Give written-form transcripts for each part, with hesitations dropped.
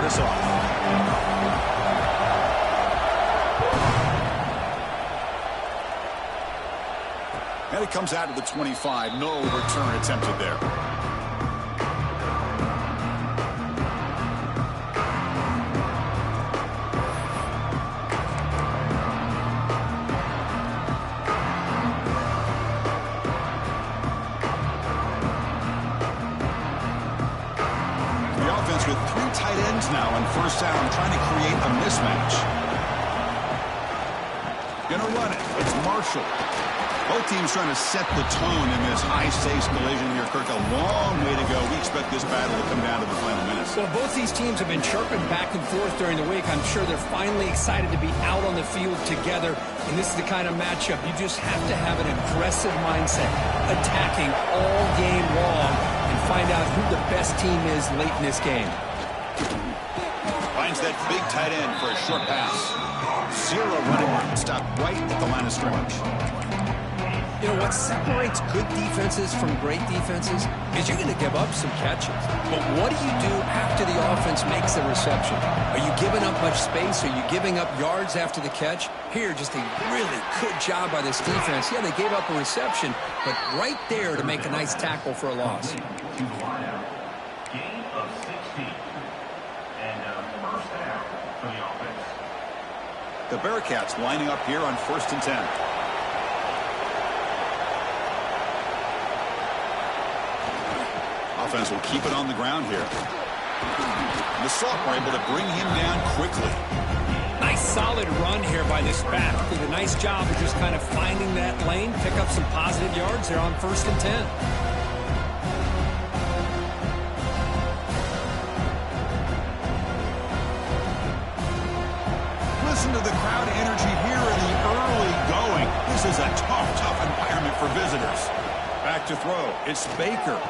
start us off. And it comes out to the 25. No return attempted there. With 3 tight ends now on first down, trying to create a mismatch. Gonna run it. It's Marshall. Both teams trying to set the tone in this high-stakes collision here, Kirk. A long way to go. We expect this battle to come down to the final minutes. Well, both these teams have been chirping back and forth during the week. I'm sure they're finally excited to be out on the field together. And this is the kind of matchup you just have to have an aggressive mindset, attacking all game long, and find out who the best team is late in this game. Finds that big tight end for a short pass. 0 running room. Stopped right at the line of scrimmage. You know, what separates good defenses from great defenses is you're going to give up some catches. But what do you do after the offense makes the reception? Are you giving up much space? Are you giving up yards after the catch? Here, just a really good job by this defense. Yeah, they gave up a reception, but right there to make a nice tackle for a loss. The Bearcats lining up here on 1st and 10. Offense will keep it on the ground here. And the sophomore able to bring him down quickly. Nice solid run here by this back. Did a nice job of just kind of finding that lane, pick up some positive yards there on 1st and 10. Listen to the crowd energy here in the early going. This is a tough environment for visitors. Back to throw. It's Baker.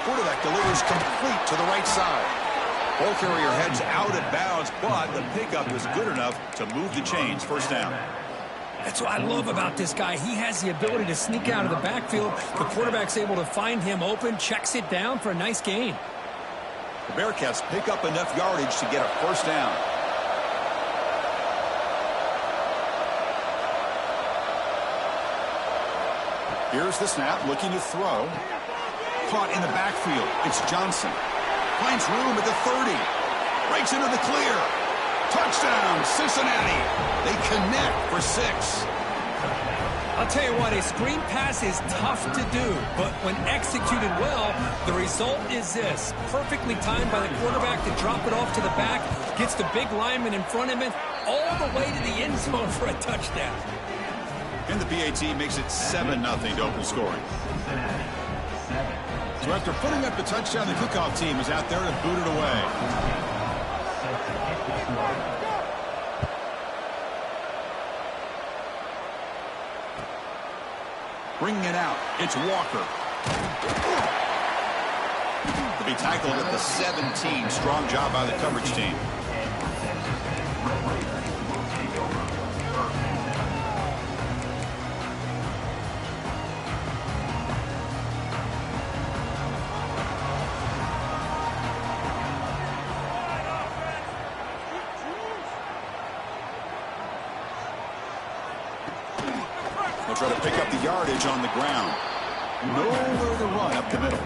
Quarterback delivers complete to the right side. Ball carrier heads out of bounds, but the pickup is good enough to move the chains. First down. That's what I love about this guy. He has the ability to sneak out of the backfield. The quarterback's able to find him open, checks it down for a nice gain. The Bearcats pick up enough yardage to get a first down. Here's the snap, looking to throw. Caught in the backfield. It's Johnson. Finds room at the 30. Breaks into the clear. Touchdown, Cincinnati. They connect for 6. I'll tell you what, a screen pass is tough to do, but when executed well, the result is this. Perfectly timed by the quarterback to drop it off to the back, gets the big lineman in front of him, all the way to the end zone for a touchdown. And the BAT makes it 7-0 to open scoring. So after putting up the touchdown, the kickoff team is out there to boot it away. Bringing it out, it's Walker. To be tackled at the 17. Strong job by the coverage team. They'll try to pick up the yardage on the ground. Nowhere to run up the middle.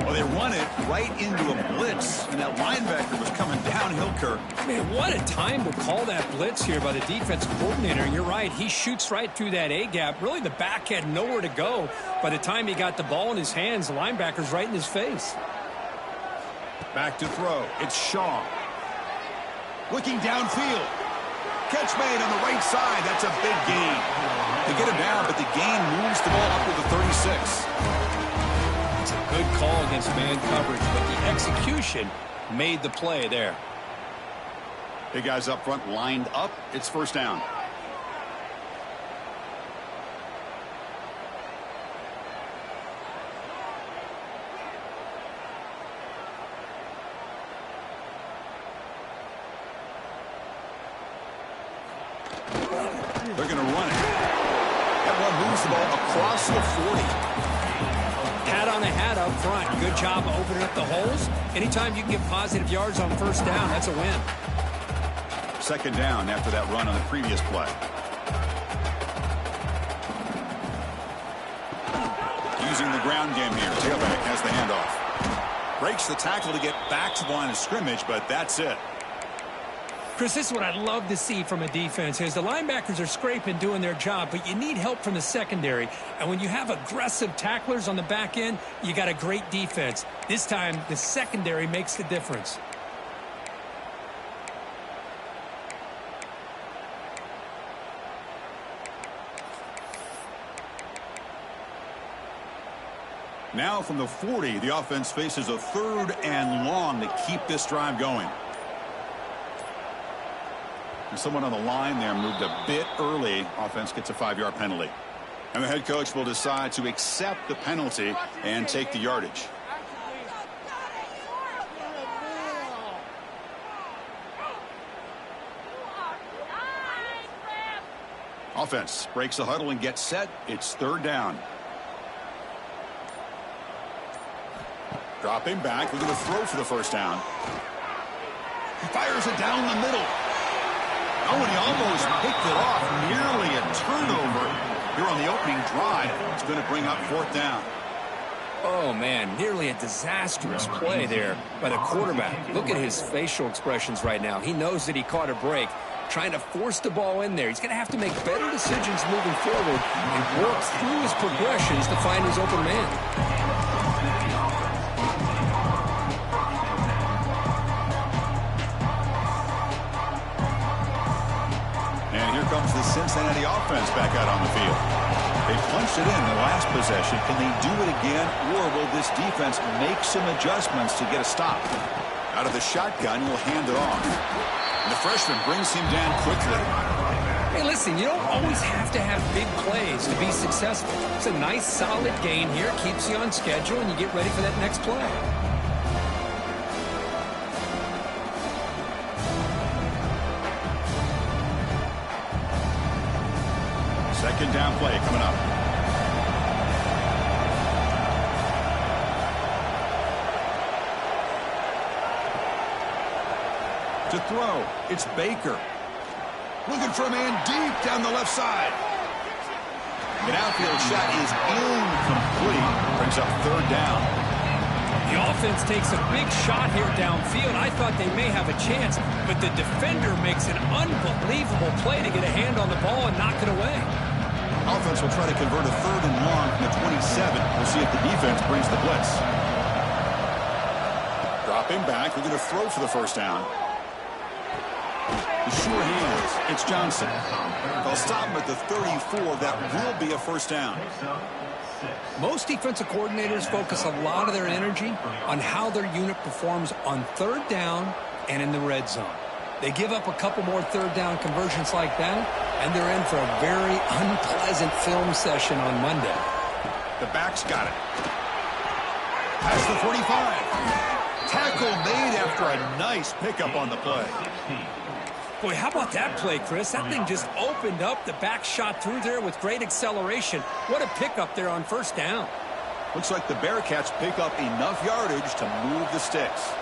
Well, they run it right into a blitz, and that linebacker was coming downhill, Kirk. Man, what a time to call that blitz here by the defensive coordinator. And you're right, he shoots right through that A-gap. Really, the back had nowhere to go. By the time he got the ball in his hands, the linebacker's right in his face. Back to throw. It's Shaw. Looking downfield. Catch made on the right side. That's a big gain. They get him down, but the gain moves the ball up to the 36. It's a good call against man coverage, but the execution made the play there. Big guys up front lined up. It's first down. They're going to run it. That one moves the ball across the 40. Hat on a hat up front. Good job of opening up the holes. Anytime you can get positive yards on first down, that's a win. Second down after that run on the previous play. Using the ground game here. Tailback has the handoff. Breaks the tackle to get back to the line of scrimmage, but that's it. Chris, this is what I love to see from a defense is the linebackers are scraping, doing their job, but you need help from the secondary. And when you have aggressive tacklers on the back end, you got a great defense. This time, the secondary makes the difference. Now from the 40, the offense faces a 3rd and long to keep this drive going. And someone on the line there moved a bit early. Offense gets a 5-yard penalty. And the head coach will decide to accept the penalty and take the yardage. Offense breaks the huddle and gets set. It's 3rd down. Dropping back, looking to throw for the first down. He fires it down the middle. Oh, and he almost picked it off. Nearly a turnover here on the opening drive. It's going to bring up 4th down. Oh, man, nearly a disastrous play there by the quarterback. Look at his facial expressions right now. He knows that he caught a break, trying to force the ball in there. He's going to have to make better decisions moving forward and work through his progressions to find his open man. And here comes the Cincinnati offense back out on the field. They punched it in the last possession. Can they do it again, or will this defense make some adjustments to get a stop? Out of the shotgun, he'll hand it off. And the freshman brings him down quickly. Hey, listen, you don't always have to have big plays to be successful. It's a nice, solid gain here. Keeps you on schedule, and you get ready for that next play. Second down play coming up. To throw, it's Baker. Looking for a man deep down the left side. An outfield shot is incomplete. Brings up 3rd down. The offense takes a big shot here downfield. I thought they may have a chance, but the defender makes an unbelievable play to get a hand on the ball and knock it away. Offense will try to convert a 3rd and long from the 27. We'll see if the defense brings the blitz. Dropping back, we're going to throw for the first down. The sure hands, it's Johnson. They'll stop him at the 34. That will be a first down. Most defensive coordinators focus a lot of their energy on how their unit performs on 3rd down and in the red zone. They give up a couple more 3rd down conversions like that, and they're in for a very unpleasant film session on Monday. The back's got it. Past the 45. Tackle made after a nice pickup on the play. Boy, how about that play, Chris? That thing just opened up. The back shot through there with great acceleration. What a pickup there on first down. Looks like the Bearcats pick up enough yardage to move the sticks.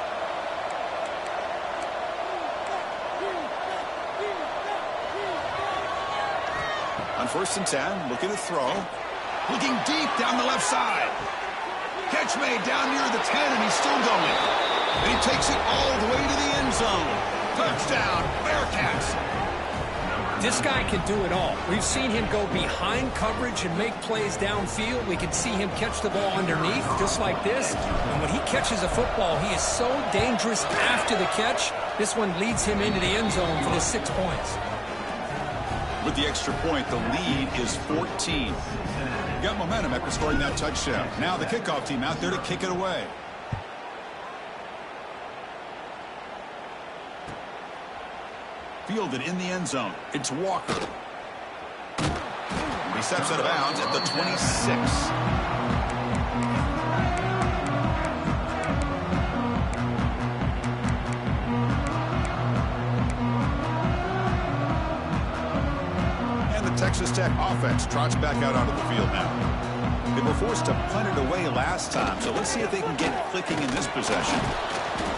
On 1st and 10, looking to throw. Looking deep down the left side. Catch made down near the 10, and he's still going. And he takes it all the way to the end zone. Touchdown, Bearcats. This guy can do it all. We've seen him go behind coverage and make plays downfield. We can see him catch the ball underneath, just like this. And when he catches a football, he is so dangerous after the catch. This one leads him into the end zone for the 6 points. With the extra point, the lead is 14. Got momentum after scoring that touchdown. Now the kickoff team out there to kick it away. Fielded in the end zone. It's Walker. He steps out of bounds at the 26. And the Texas Tech offense trots back out onto the field now. They were forced to punt it away last time, so let's see if they can get clicking in this possession.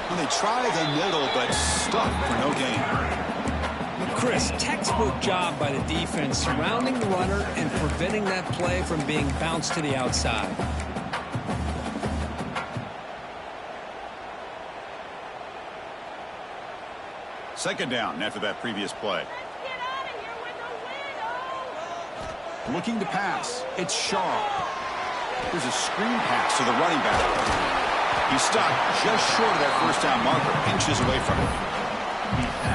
Well, they try the middle, but stuck for no gain. Chris, textbook job by the defense surrounding the runner and preventing that play from being bounced to the outside. Second down after that previous play. Looking to pass. It's Shaw. There's a screen pass to the running back. He's stopped just short of that first down marker, inches away from it.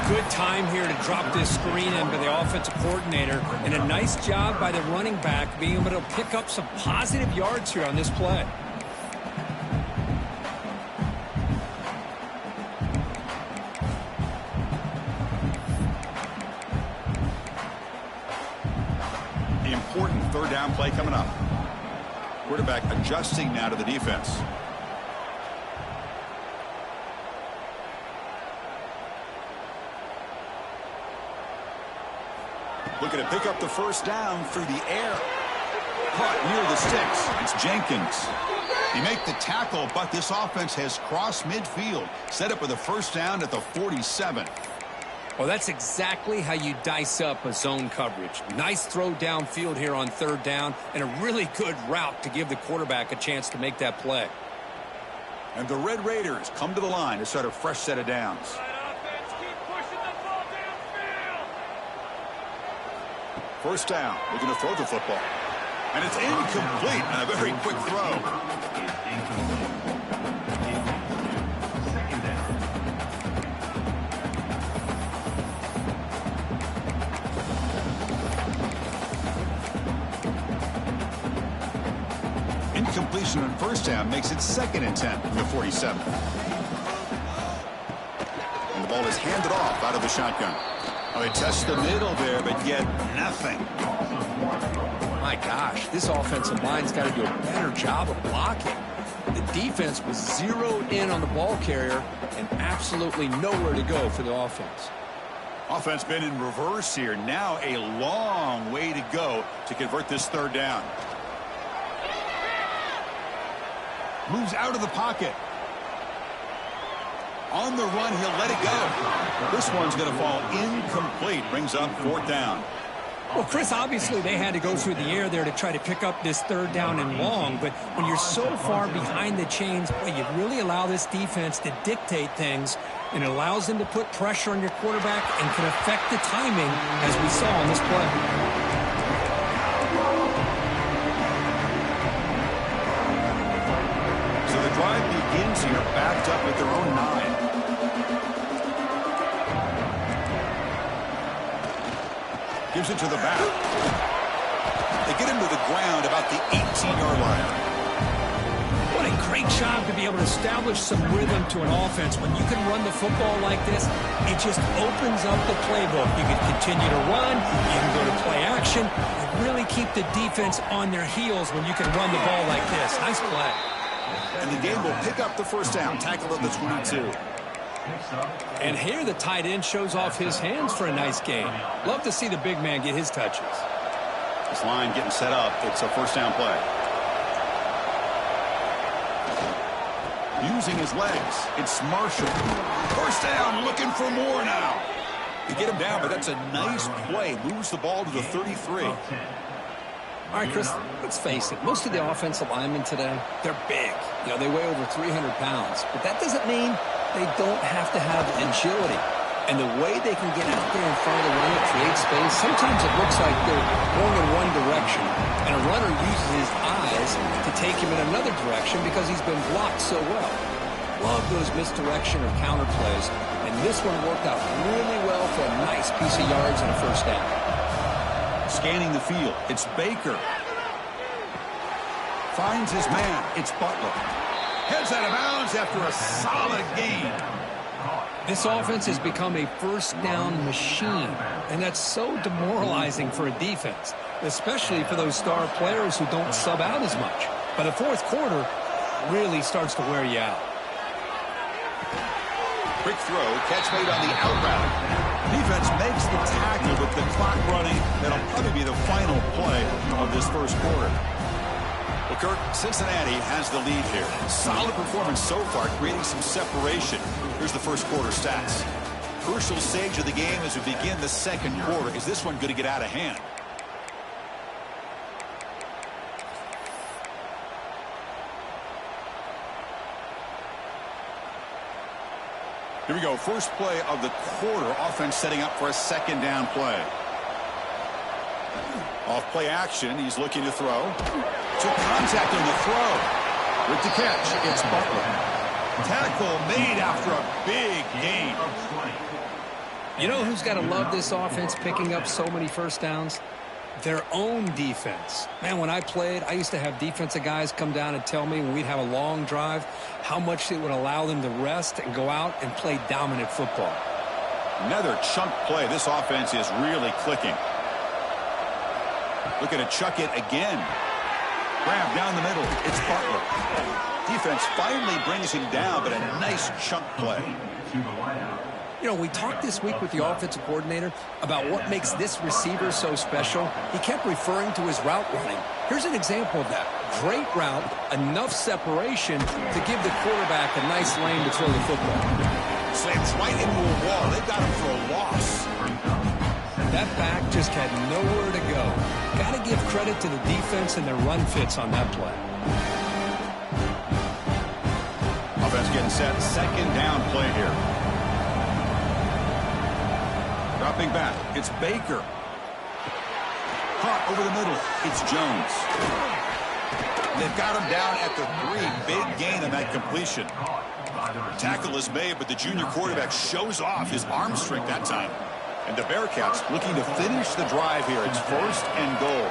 Good time here to drop this screen in by the offensive coordinator, and a nice job by the running back being able to pick up some positive yards here on this play. The important third down play coming up. Quarterback adjusting now to the defense. Looking to pick up the first down through the air. Caught near the sticks. It's Jenkins. He make the tackle, but this offense has crossed midfield. Set up with a first down at the 47. Well, that's exactly how you dice up a zone coverage. Nice throw downfield here on third down, and a really good route to give the quarterback a chance to make that play. And the Red Raiders come to the line to start a fresh set of downs. First down, looking to throw the football. And it's incomplete on a very quick throw. Incompletion on first down makes it second and 10 from the 47. And the ball is handed off out of the shotgun. Oh, he touched the middle there, but yet nothing. My gosh, this offensive line's got to do a better job of blocking. The defense was zeroed in on the ball carrier and absolutely nowhere to go for the offense. Offense been in reverse here. Now a long way to go to convert this third down. Moves out of the pocket. On the run, he'll let it go. This one's going to fall incomplete. Brings up fourth down. Well, Chris, obviously they had to go through the air there to try to pick up this third down and long, but when you're so far behind the chains, boy, you really allow this defense to dictate things, and it allows them to put pressure on your quarterback and can affect the timing, as we saw on this play. Drive begins here, backed up at their own 9. Gives it to the back. They get him to the ground about the 18-yard line. What a great job to be able to establish some rhythm to an offense. When you can run the football like this, it just opens up the playbook. You can continue to run, you can go to play action, and really keep the defense on their heels when you can run the ball like this. Nice play. And the game will pick up the first down, tackle at the 22. And here the tight end shows off his hands for a nice gain. Love to see the big man get his touches. This line getting set up. It's a first down play. Using his legs, it's Marshall. First down, looking for more now. They get him down, but that's a nice play. Moves the ball to the 33. All right, Chris, let's face it. Most of the offensive linemen today, they're big. You know, they weigh over 300 pounds. But that doesn't mean they don't have to have agility. And the way they can get out there in front of the runner, create space, sometimes it looks like they're going in one direction, and a runner uses his eyes to take him in another direction because he's been blocked so well. Love those misdirection or counter plays, and this one worked out really well for a nice piece of yards and a first down. Scanning the field, it's Baker. Finds his man, it's Butler. Heads out of bounds after a solid gain. This offense has become a first down machine, and that's so demoralizing for a defense, especially for those star players who don't sub out as much. But the fourth quarter really starts to wear you out. Quick throw, catch made on the out route. Defense makes the tackle with the clock running. That'll probably be the final play of this first quarter. Well, Kirk, Cincinnati has the lead here. Solid performance so far, creating some separation. Here's the first quarter stats. Crucial stage of the game as we begin the second quarter. Is this one going to get out of hand? Here we go. First play of the quarter. Offense setting up for a second down play. Off play action. He's looking to throw. Took contact on the throw. With the catch, it's Butler. Tackle made after a big gain. You know who's got to love this offense picking up so many first downs? Their own defense. Man, when I played, I used to have defensive guys come down and tell me when we'd have a long drive how much it would allow them to rest and go out and play dominant football. Another chunk play. This offense is really clicking. Looking to chuck it again. Grab down the middle. It's Butler. Defense finally brings him down, but a nice chunk play. You know, we talked this week with the offensive coordinator about what makes this receiver so special. He kept referring to his route running. Here's an example of that. Great route, enough separation to give the quarterback a nice lane to throw the football. Slams right into a wall. They've got him for a loss. That back just had nowhere to go. Got to give credit to the defense and their run fits on that play. Offense getting set. Second down play here. Dropping back. It's Baker. Caught over the middle. It's Jones. They've got him down at the 3. Big gain on that completion. Tackle is made, but the junior quarterback shows off his arm strength that time. And the Bearcats looking to finish the drive here. It's first and goal.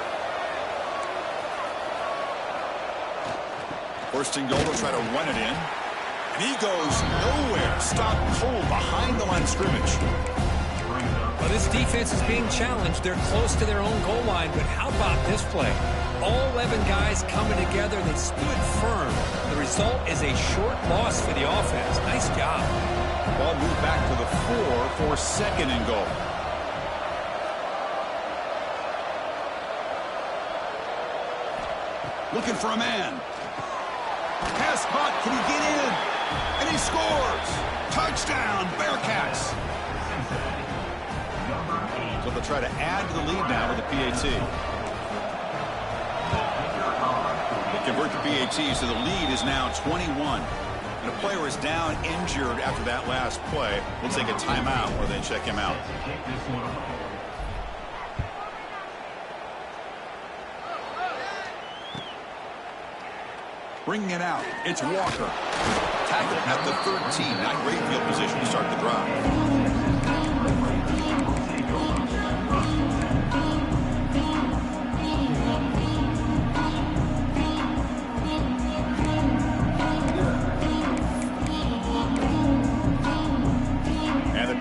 First and goal, they'll try to run it in. And he goes nowhere. Stopped cold behind the line of scrimmage. Well, this defense is being challenged. They're close to their own goal line, but how about this play? All 11 guys coming together. They stood firm. The result is a short loss for the offense. Nice job. Ball moved back to the 4 for second and goal. Looking for a man. Pass caught. Can he get in? And he scores. Touchdown, Bearcats. So they'll try to add to the lead now with the PAT. They convert the PAT, so the lead is now 21. And a player is down injured after that last play. We'll take a timeout or they check him out. Bringing it out. It's Walker. Tackled at the 13. Not great field position to start the drive.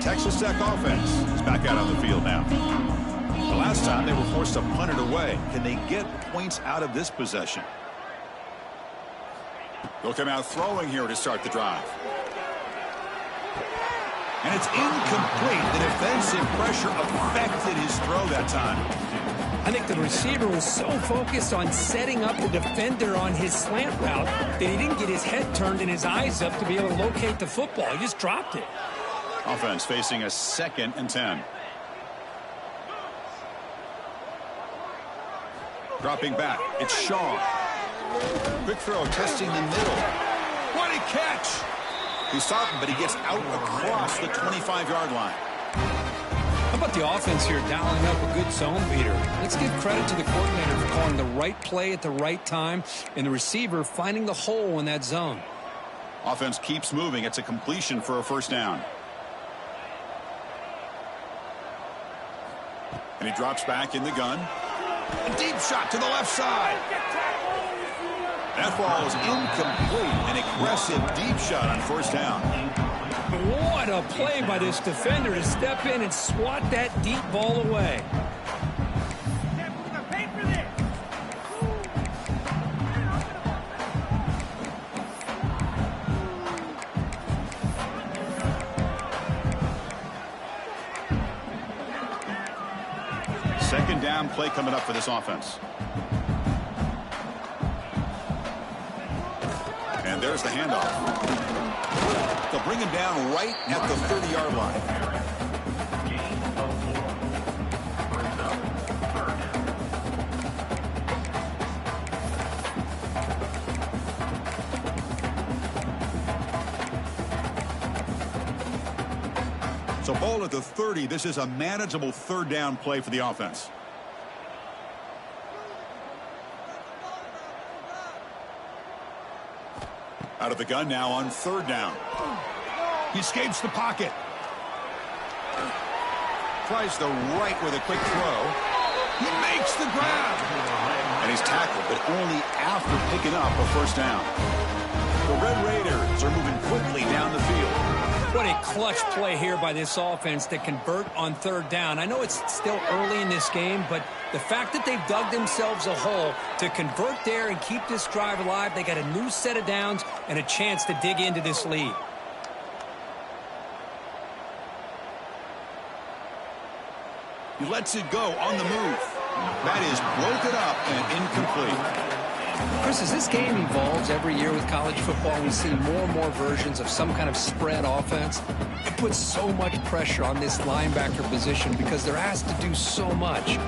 Texas Tech offense is back out on the field now. The last time they were forced to punt it away. Can they get points out of this possession? They'll come out throwing here to start the drive. And it's incomplete. The defensive pressure affected his throw that time. I think the receiver was so focused on setting up the defender on his slant route that he didn't get his head turned and his eyes up to be able to locate the football. He just dropped it. Offense facing a 2nd and 10. Dropping back. It's Shaw. Quick throw, testing the middle. What a catch! He stopped him, but he gets out across the 25-yard line. How about the offense here dialing up a good zone beater? Let's give credit to the coordinator for calling the right play at the right time and the receiver finding the hole in that zone. Offense keeps moving. It's a completion for a first down. And he drops back in the gun. A deep shot to the left side. That ball is incomplete. An aggressive deep shot on first down. What a play by this defender to step in and swat that deep ball away. Second down play coming up for this offense. There's the handoff. They'll bring him down right at the 30-yard line. So ball at the 30. This is a manageable third down play for the offense. Out of the gun now on third down. He escapes the pocket. Tries the right with a quick throw. He makes the grab. And he's tackled, but only after picking up a first down. The Red Raiders are moving quickly down the field. What a clutch play here by this offense to convert on third down. I know it's still early in this game, but the fact that they've dug themselves a hole to convert there and keep this drive alive, they got a new set of downs and a chance to dig into this lead. He lets it go on the move. That is broken up and incomplete. Chris, as this game evolves every year with college football, we see more and more versions of some kind of spread offense. It puts so much pressure on this linebacker position because they're asked to do so much.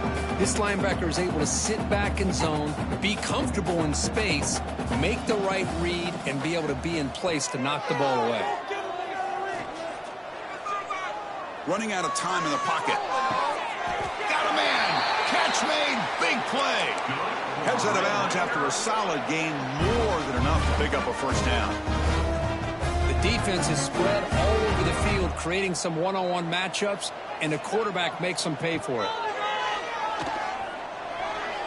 This linebacker is able to sit back in zone, be comfortable in space, make the right read, and be able to be in place to knock the ball away. Running out of time in the pocket. Got a man. Catch made. Big play. Heads out of bounds after a solid gain, more than enough to pick up a first down. The defense is spread all over the field, creating some one-on-one matchups, and the quarterback makes them pay for it.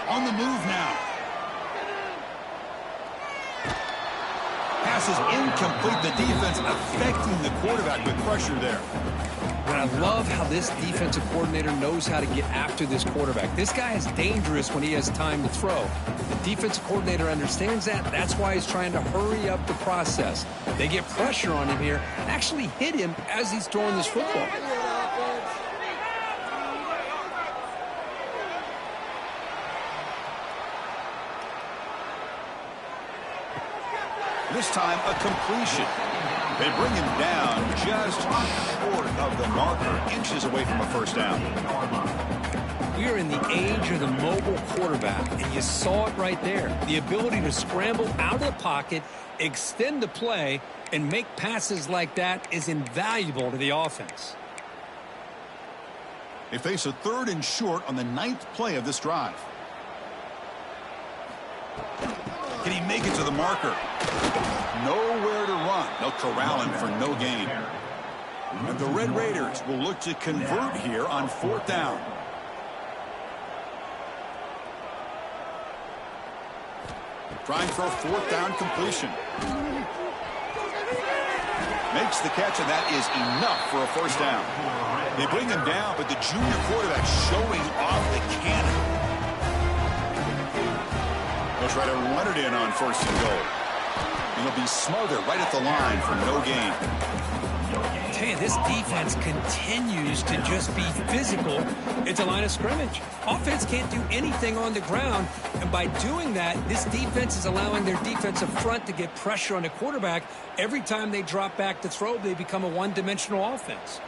On the move now. Pass is incomplete. The defense affecting the quarterback with pressure there. And I love how this defensive coordinator knows how to get after this quarterback. This guy is dangerous when he has time to throw. The defensive coordinator understands that. That's why he's trying to hurry up the process. They get pressure on him here and actually hit him as he's throwing this football. This time, a completion. They bring him down just short of the marker, inches away from a first down. We are in the age of the mobile quarterback, and you saw it right there. The ability to scramble out of the pocket, extend the play, and make passes like that is invaluable to the offense. They face a third and short on the 9th play of this drive. Can he make it to the marker? Nowhere to run. They'll corral him for no gain. And the Red Raiders will look to convert here on fourth down. Trying for a fourth down completion. Makes the catch, and that is enough for a first down. They bring him down, but the junior quarterback showing off the cannon. They'll try to run it in on first and goal. And he'll be smothered right at the line for no gain. I tell you, this defense continues to just be physical at the line of scrimmage. Offense can't do anything on the ground, and by doing that, this defense is allowing their defensive front to get pressure on the quarterback. Every time they drop back to throw, they become a one-dimensional offense.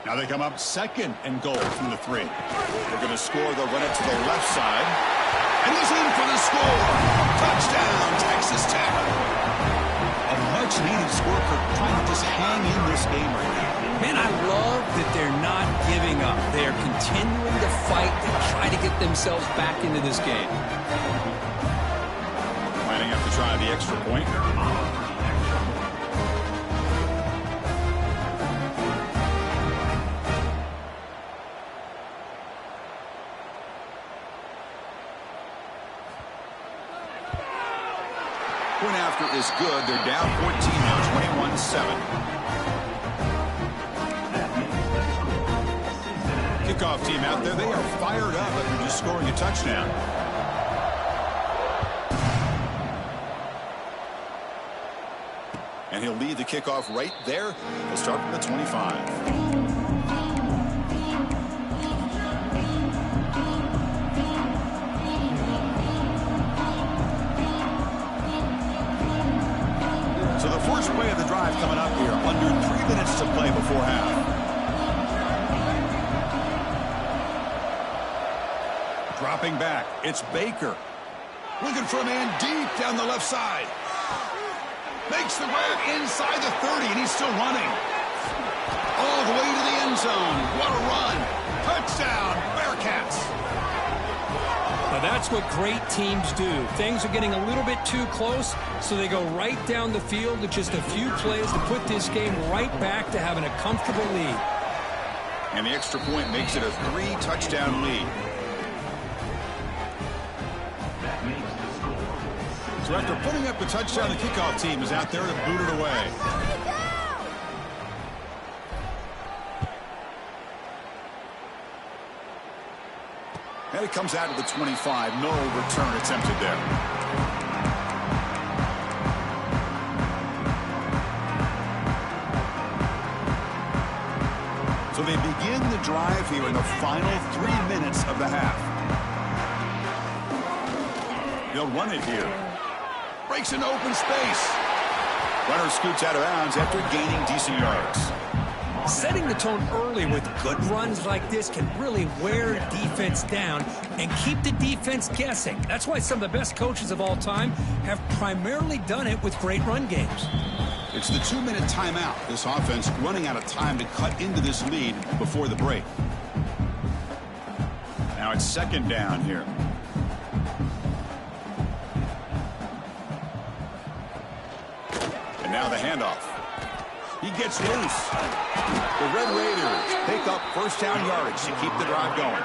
Now they come up second and goal from the 3. They're going to score. They'll run it to the left side. And he's in for the score. Touchdown, Texas Tech. A much-needed score for trying to just hang in this game right now. Man, I love that they're not giving up. They are continuing to fight and try to get themselves back into this game. Lining up to try the extra point. Point after is good. They're down 14 now, 21-7. Kickoff team out there. They are fired up after just scoring a touchdown. And he'll lead the kickoff right there. He'll start from the 25. before half. Dropping back, it's Baker. Looking for a man deep down the left side. Makes the grab inside the 30, and he's still running. All the way to the end zone. What a run. Touchdown, Bearcats. Now that's what great teams do. Things are getting a little bit too close, so they go right down the field with just a few plays to put this game right back to having a comfortable lead. And the extra point makes it a 3-touchdown lead. So after putting up the touchdown, the kickoff team is out there to boot it away. And it comes out of the 25. No return attempted there. So they begin the drive here in the final 3 minutes of the half. They'll run it here. Breaks an open space. Runner scoots out of bounds after gaining decent yards. Setting the tone early with good runs like this can really wear defense down and keep the defense guessing. That's why some of the best coaches of all time have primarily done it with great run games. It's the 2-minute timeout. This offense running out of time to cut into this lead before the break. Now it's second down here. And now the handoff. He gets loose. The Red Raiders pick up first down yardage to keep the drive going.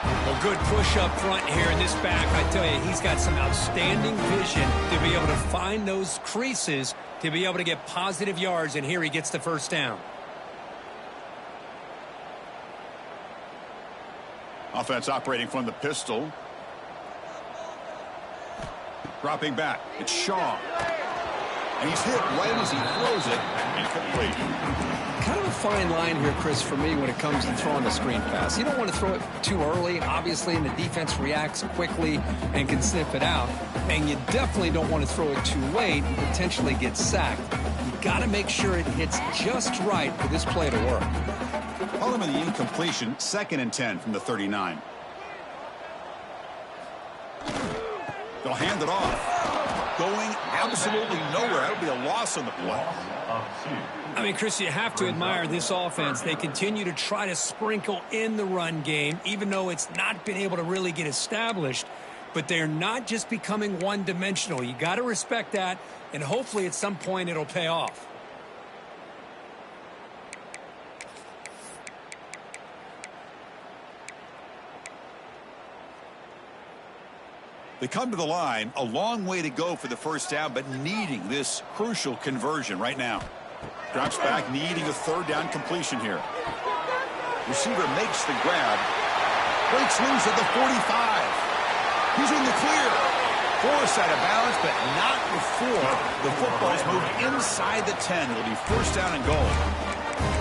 A good push up front here in this back. I tell you, he's got some outstanding vision to be able to find those creases to be able to get positive yards, and here he gets the first down. Offense operating from the pistol. Dropping back. It's Shaw. And he's hit right as he throws it. Incomplete. Kind of a fine line here, Chris, for me when it comes to throwing a screen pass. You don't want to throw it too early, obviously, and the defense reacts quickly and can sniff it out. And you definitely don't want to throw it too late and potentially get sacked. You got to make sure it hits just right for this play to work. Call him in the incompletion, 2nd and 10 from the 39. They'll hand it off. Going absolutely nowhere. That'll be a loss on the play. I mean, Chris, you have to admire this offense. They continue to try to sprinkle in the run game, even though it's not been able to really get established. But they're not just becoming one-dimensional. You got to respect that, and hopefully at some point it'll pay off. They come to the line, a long way to go for the first down, but needing this crucial conversion right now. Drops back, needing a 3rd down completion here. Receiver makes the grab. Breaks loose at the 45. He's in the clear. Forced out of bounds, but not before the football's moved inside the 10. It'll be first down and goal.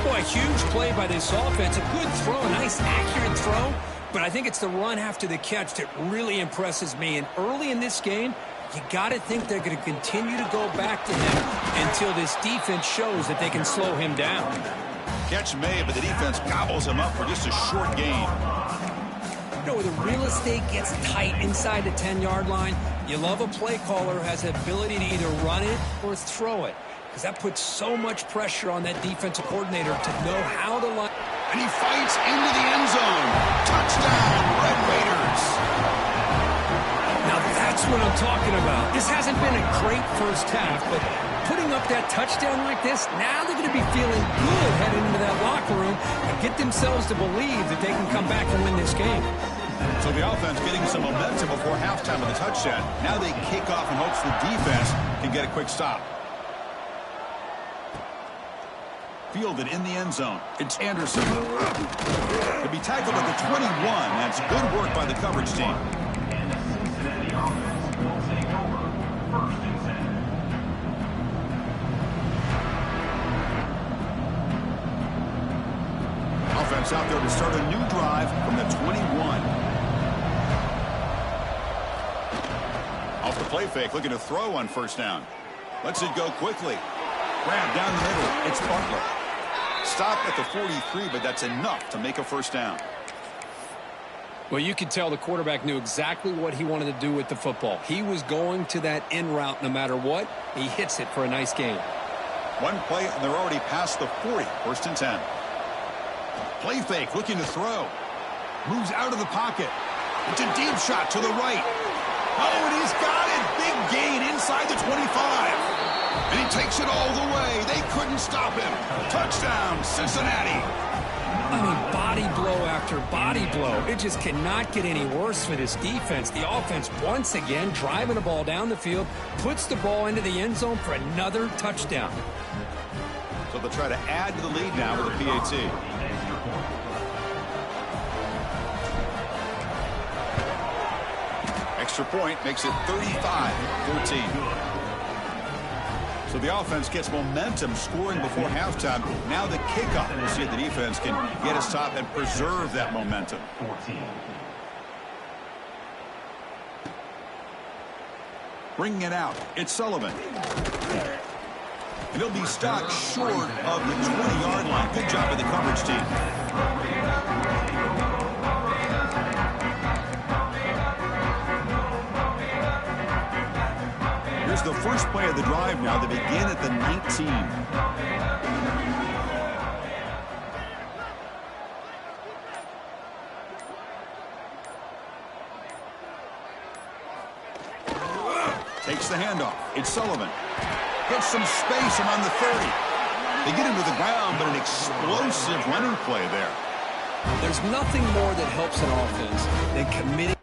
Boy, a huge play by this offense. A good throw, a nice accurate throw. But I think it's the run after the catch that really impresses me. And early in this game, you got to think they're going to continue to go back to him until this defense shows that they can slow him down. Catch made, but the defense gobbles him up for just a short gain. You know, where the real estate gets tight inside the 10-yard line, you love a play caller who has the ability to either run it or throw it, because that puts so much pressure on that defensive coordinator to know how to line. And he fights into the end zone. Touchdown, Red Raiders. Now that's what I'm talking about. This hasn't been a great first half, but putting up that touchdown like this, now they're going to be feeling good heading into that locker room and get themselves to believe that they can come back and win this game. So the offense getting some momentum before halftime with a touchdown. Now they kick off in hopes the defense can get a quick stop. Fielded in the end zone. It's Anderson. To be tackled at the 21. That's good work by the coverage team. Offense out there to start a new drive from the 21. Off the play fake, looking to throw on first down. Lets it go quickly. Grab down the middle. It's Butler. stop at the 43, but that's enough to make a first down. Well, you could tell the quarterback knew exactly what he wanted to do with the football. He was going to that in route no matter what. He hits it for a nice gain. One play, and they're already past the 40. First and 10. Play fake, looking to throw. Moves out of the pocket. It's a deep shot to the right. Oh, and he's got it. Big gain inside the 25. And he takes it all the way. They couldn't stop him. Touchdown, Cincinnati. I mean, body blow after body blow. It just cannot get any worse for this defense. The offense, once again, driving the ball down the field, puts the ball into the end zone for another touchdown. So they'll try to add to the lead now with a PAT. Extra point makes it 35-14. So the offense gets momentum scoring before halftime. Now the kickoff. We'll see if the defense can get us top and preserve that momentum. Bringing it out. It's Sullivan. And he'll be stopped short of the 20-yard line. Good job by the coverage team. Here's the first play of the drive now. They begin at the 19. Takes the handoff. It's Sullivan. Gets some space around the 30. They get him to the ground, but an explosive running play there. There's nothing more that helps an offense than committing.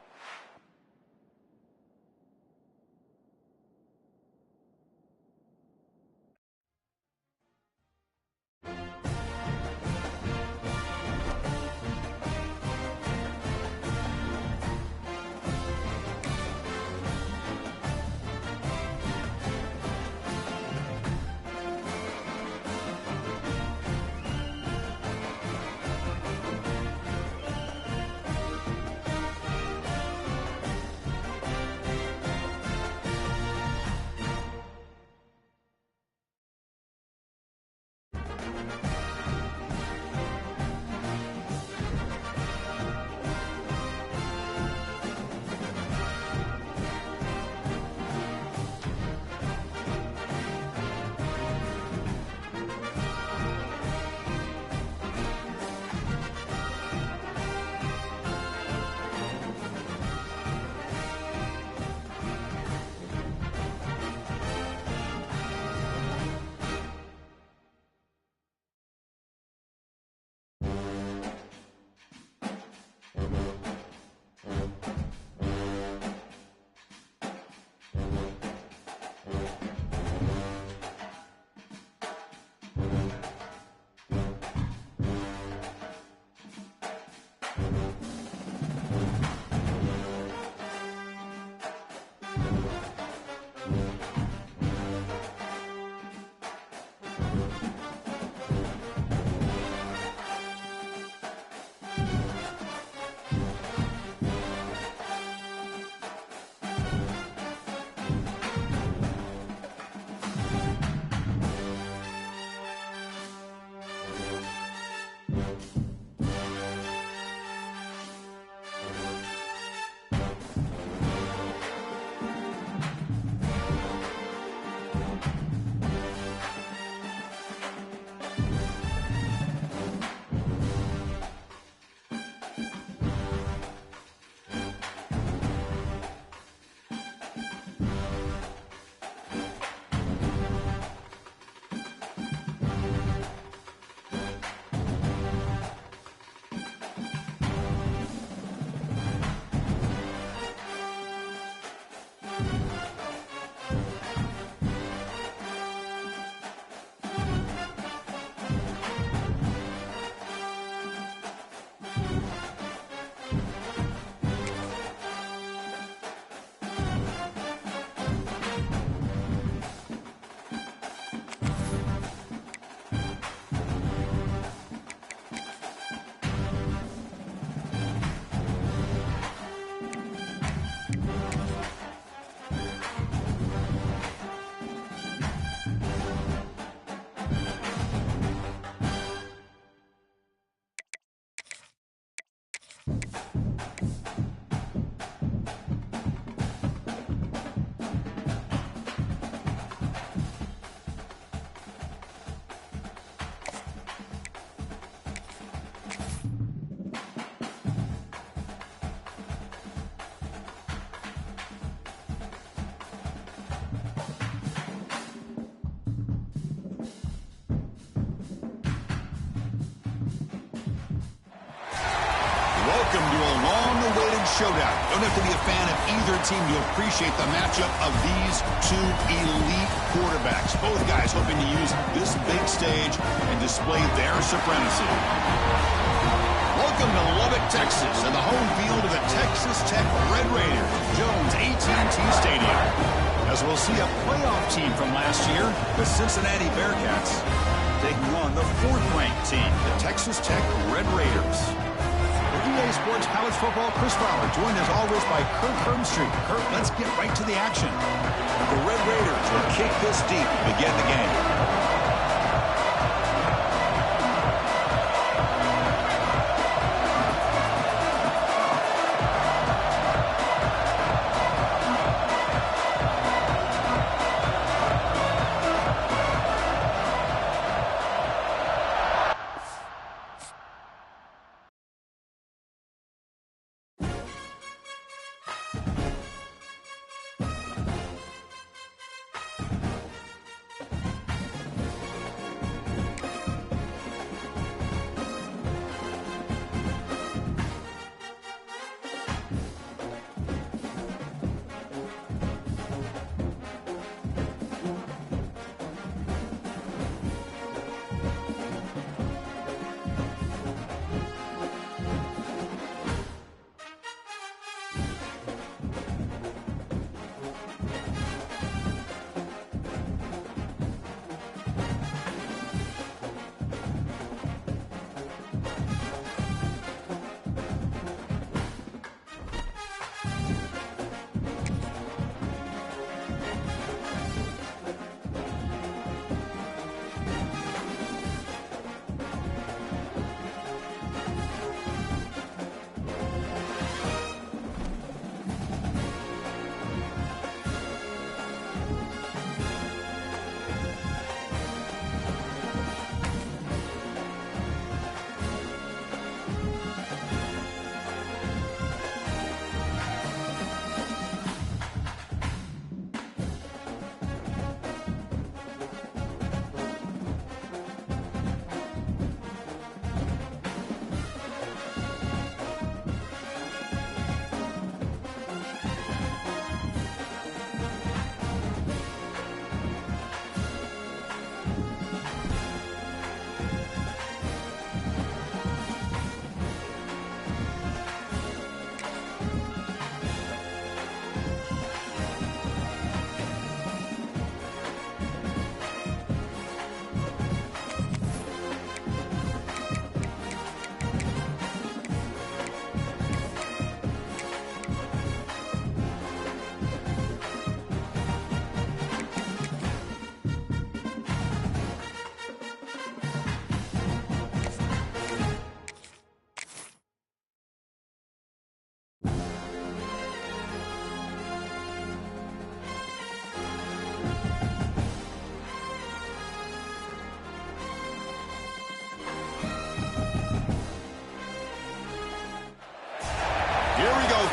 Welcome to a long-awaited showdown. Don't have to be a fan of either team to appreciate the matchup of these two elite quarterbacks. Both guys hoping to use this big stage and display their supremacy. Welcome to Lubbock, Texas, and the home field of the Texas Tech Red Raiders, Jones AT&T Stadium. As we'll see a playoff team from last year, the Cincinnati Bearcats, taking on the fourth-ranked team, the Texas Tech Red Raiders. EA Sports College Football, Chris Fowler, joined as always by Kurt Hermstreet. Kurt, let's get right to the action. The Red Raiders will kick this deep to begin the game.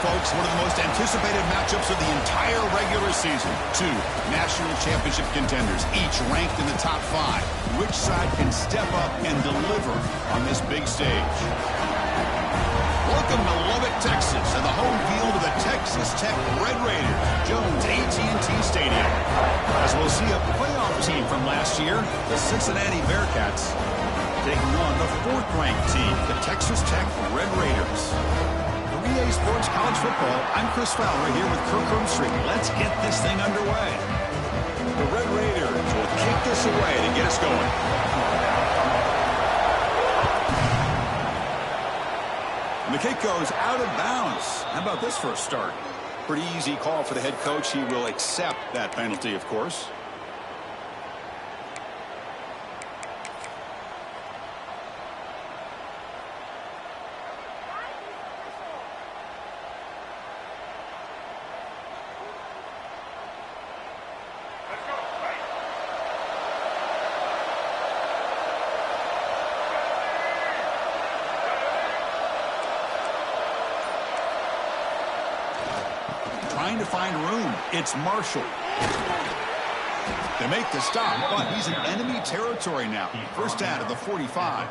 Folks, one of the most anticipated matchups of the entire regular season. Two national championship contenders, each ranked in the top 5. Which side can step up and deliver on this big stage? Welcome to Lubbock, Texas, and the home field of the Texas Tech Red Raiders, Jones AT&T Stadium. As we'll see a playoff team from last year, the Cincinnati Bearcats, taking on the fourth-ranked team, the Texas Tech Red Raiders. EA Sports College Football, I'm Chris Fowler here with Kurt Hermstreet. Let's get this thing underway. The Red Raiders will kick this away to get us going. And the kick goes out of bounds. How about this for a start? Pretty easy call for the head coach. He will accept that penalty, of course. Trying to find room. It's Marshall. They make the stop, but he's in enemy territory now. First down at the 45.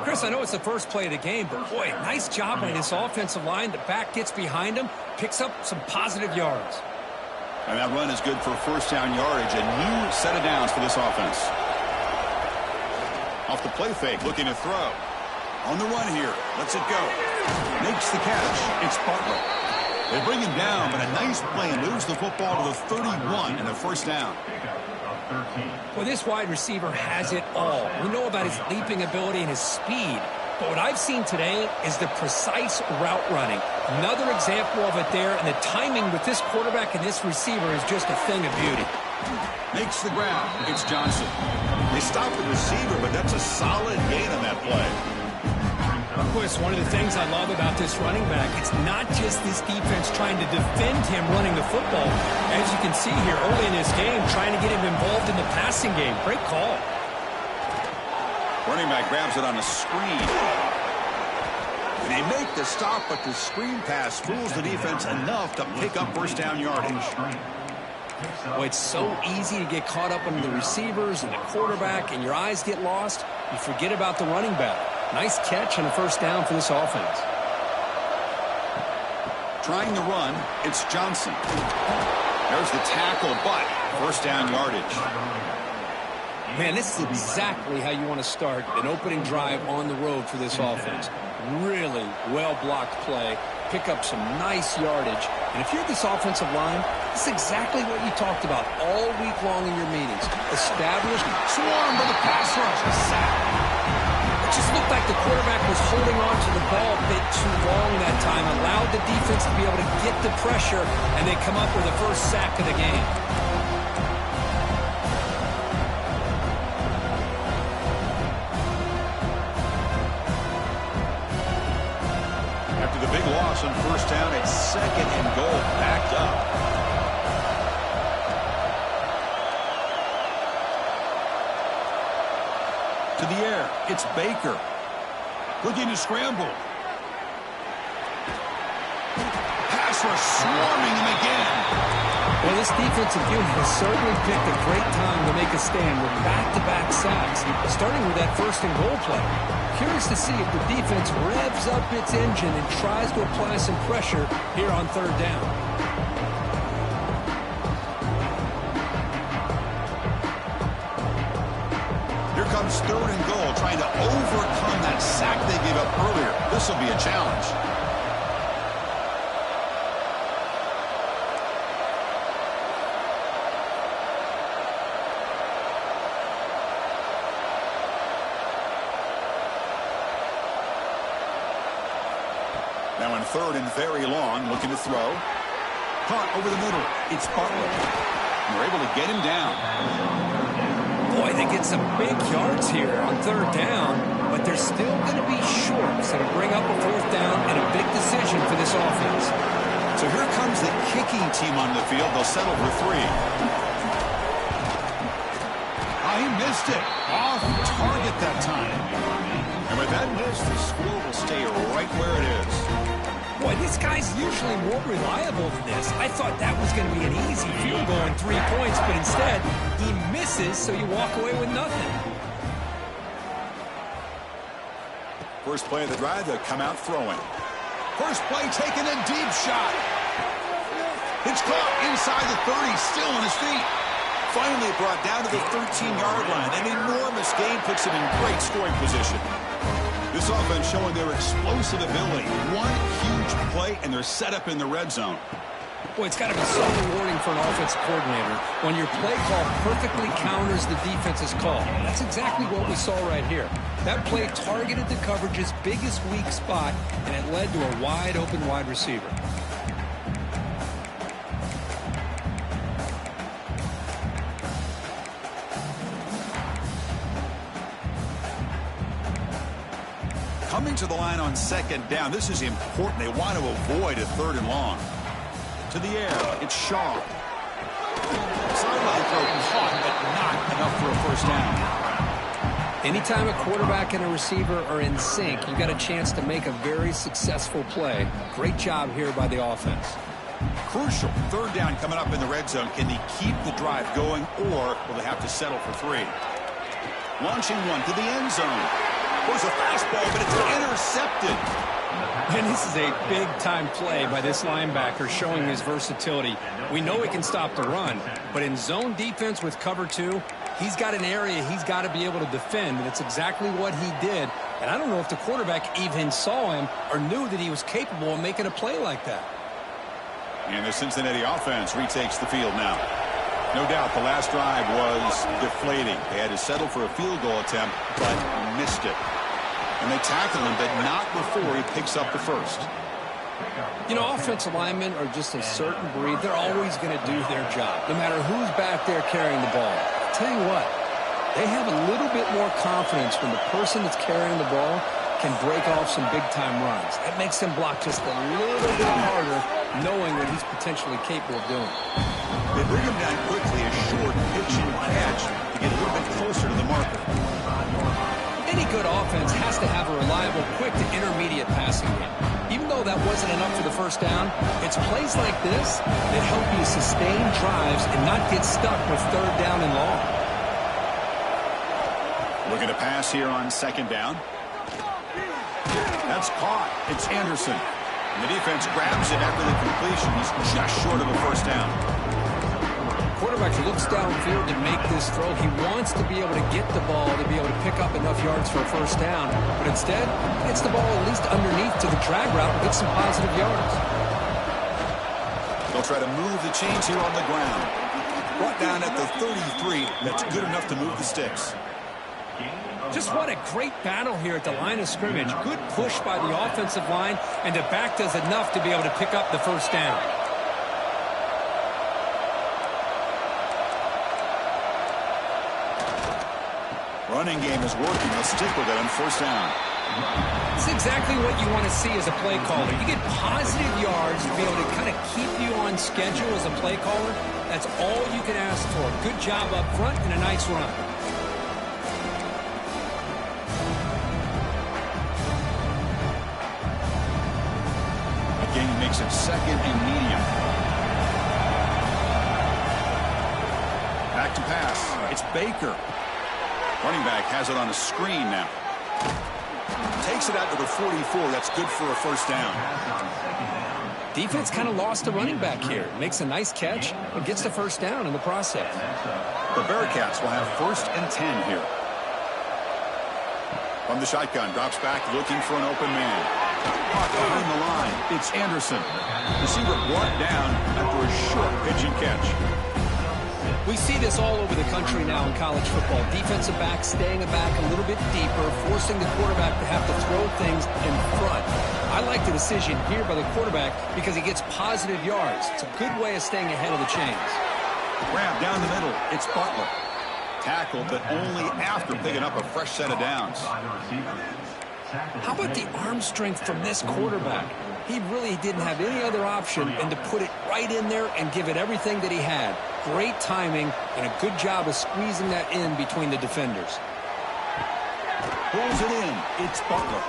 Chris, I know it's the first play of the game, but boy, nice job by this offensive line. The back gets behind him, picks up some positive yards. And that run is good for first down yardage. A new set of downs for this offense. Off the play fake, looking to throw. On the run here, lets it go. Makes the catch. It's Butler. They bring him down, but a nice play and lose the football to the 31 and a first down. Well, this wide receiver has it all. We know about his leaping ability and his speed. But what I've seen today is the precise route running. Another example of it there, and the timing with this quarterback and this receiver is just a thing of beauty. Makes the grab. It's Johnson. They stop the receiver, but that's a solid gain on that play. Of course, one of the things I love about this running back, it's not just this defense trying to defend him running the football. As you can see here early in this game, trying to get him involved in the passing game. Great call. Running back grabs it on a screen. And they make the stop, but the screen pass fools the defense enough to pick up first down yardage. Boy, it's so easy to get caught up under the receivers and the quarterback, and your eyes get lost. You forget about the running back. Nice catch and a first down for this offense. Trying to run, it's Johnson. There's the tackle, but first down yardage. Man, this is exactly how you want to start an opening drive on the road for this offense. Really well-blocked play. Pick up some nice yardage. And if you're this offensive line, this is exactly what you talked about all week long in your meetings. Established, swarmed by the pass rush. A sack. It just looked like the quarterback was holding on to the ball a bit too long that time, allowed the defense to be able to get the pressure, and they come up with the first sack of the game. After the big loss on first down, it's second and goal, backed up. To the air, it's Baker. Looking to scramble. Pass rush swarming him again. Well, this defensive unit has certainly picked a great time to make a stand with back-to-back sacks, starting with that first and goal play. Curious to see if the defense revs up its engine and tries to apply some pressure here on third down. Here comes third and goal, trying to overcome that sack they gave up earlier. This will be a challenge. Now in third and very long, looking to throw. Caught over the middle. It's Butler. And they're able to get him down. Boy, they get some big yards here on third down, but they're still going to be short, so to bring up a fourth down and a big decision for this offense. So here comes the kicking team on the field. They'll settle for three. Oh, he missed it. Off target that time. And with that miss, the score will stay right where it is. Boy, this guy's usually more reliable than this. I thought that was going to be an easy field goal and 3 points, but instead, he misses, so you walk away with nothing. First play of the drive, they'll come out throwing. First play taken, a deep shot. It's caught inside the 30, still on his feet. Finally brought down to the 13-yard line. An enormous gain puts him in great scoring position. This offense showing their explosive ability. One huge play, and they're set up in the red zone. Boy, it's got to be so rewarding for an offensive coordinator when your play call perfectly counters the defense's call. That's exactly what we saw right here. That play targeted the coverage's biggest weak spot, and it led to a wide-open wide receiver. Coming to the line on second down. This is important. They want to avoid a third and long. To the air, it's Shaw. Sideline throw caught, but not enough for a first down. Anytime a quarterback and a receiver are in sync, you got a chance to make a very successful play. Great job here by the offense. Crucial. Third down coming up in the red zone. Can they keep the drive going, or will they have to settle for 3? Launching one to the end zone. There's a fastball, but it's intercepted. And this is a big-time play by this linebacker showing his versatility. We know he can stop the run, but in zone defense with cover 2, he's got an area he's got to be able to defend, and it's exactly what he did. And I don't know if the quarterback even saw him or knew that he was capable of making a play like that. And the Cincinnati offense retakes the field now. No doubt the last drive was deflating. They had to settle for a field goal attempt, but missed it. And they tackle him, but not before he picks up the first. You know, offensive linemen are just a certain breed. They're always going to do their job, no matter who's back there carrying the ball. I'll tell you what, they have a little bit more confidence when the person that's carrying the ball can break off some big-time runs. That makes them block just a little bit harder, knowing what he's potentially capable of doing. They bring him down quickly, a short pitch and catch to get a little bit closer to the marker. Any good offense has to have a reliable, quick to intermediate passing game. Even though that wasn't enough for the first down, it's plays like this that help you sustain drives and not get stuck with third down and long. Looking to pass here on second down. That's caught. It's Anderson. And the defense grabs it after the completion. He's just short of a first down. Quarterback looks downfield to make this throw. He wants to be able to get the ball to be able to pick up enough yards for a first down. But instead, gets the ball at least underneath to the drag route and gets some positive yards. They'll try to move the chains here on the ground. Brought down at the 33. That's good enough to move the sticks. Just what a great battle here at the line of scrimmage. Good push by the offensive line, and the back does enough to be able to pick up the first down. Running game is working. They'll stick with it on first down. It's exactly what you want to see as a play caller. You get positive yards to be able to kind of keep you on schedule as a play caller. That's all you can ask for. Good job up front and a nice run. Again, he makes it second and medium. Back to pass. It's Baker. Running back has it on a screen now. Takes it out to the 44. That's good for a first down. Defense kind of lost a running back here. Makes a nice catch and gets the first down in the process. The Bearcats will have first and 10 here. From the shotgun, drops back looking for an open man. Caught behind the line. It's Anderson. Receiver brought down after a short pitch and catch. We see this all over the country now in college football. Defensive backs staying back a little bit deeper, forcing the quarterback to have to throw things in front. I like the decision here by the quarterback because he gets positive yards. It's a good way of staying ahead of the chains. Grab down the middle. It's Butler. Tackled, but only after picking up a fresh set of downs. How about the arm strength from this quarterback? He really didn't have any other option than to put it right in there and give it everything that he had. Great timing and a good job of squeezing that in between the defenders. Pulls it in. It's Butler.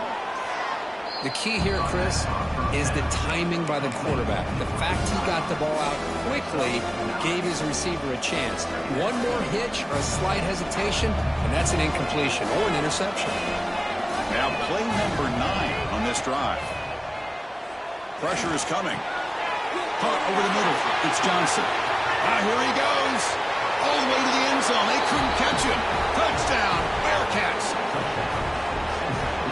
The key here, Chris, is the timing by the quarterback. The fact he got the ball out quickly gave his receiver a chance. One more hitch or a slight hesitation, and that's an incompletion or an interception. Now play number 9 on this drive. Pressure is coming. Caught over the middle. It's Johnson. Here he goes. All the way to the end zone. They couldn't catch him. Touchdown, Bearcats.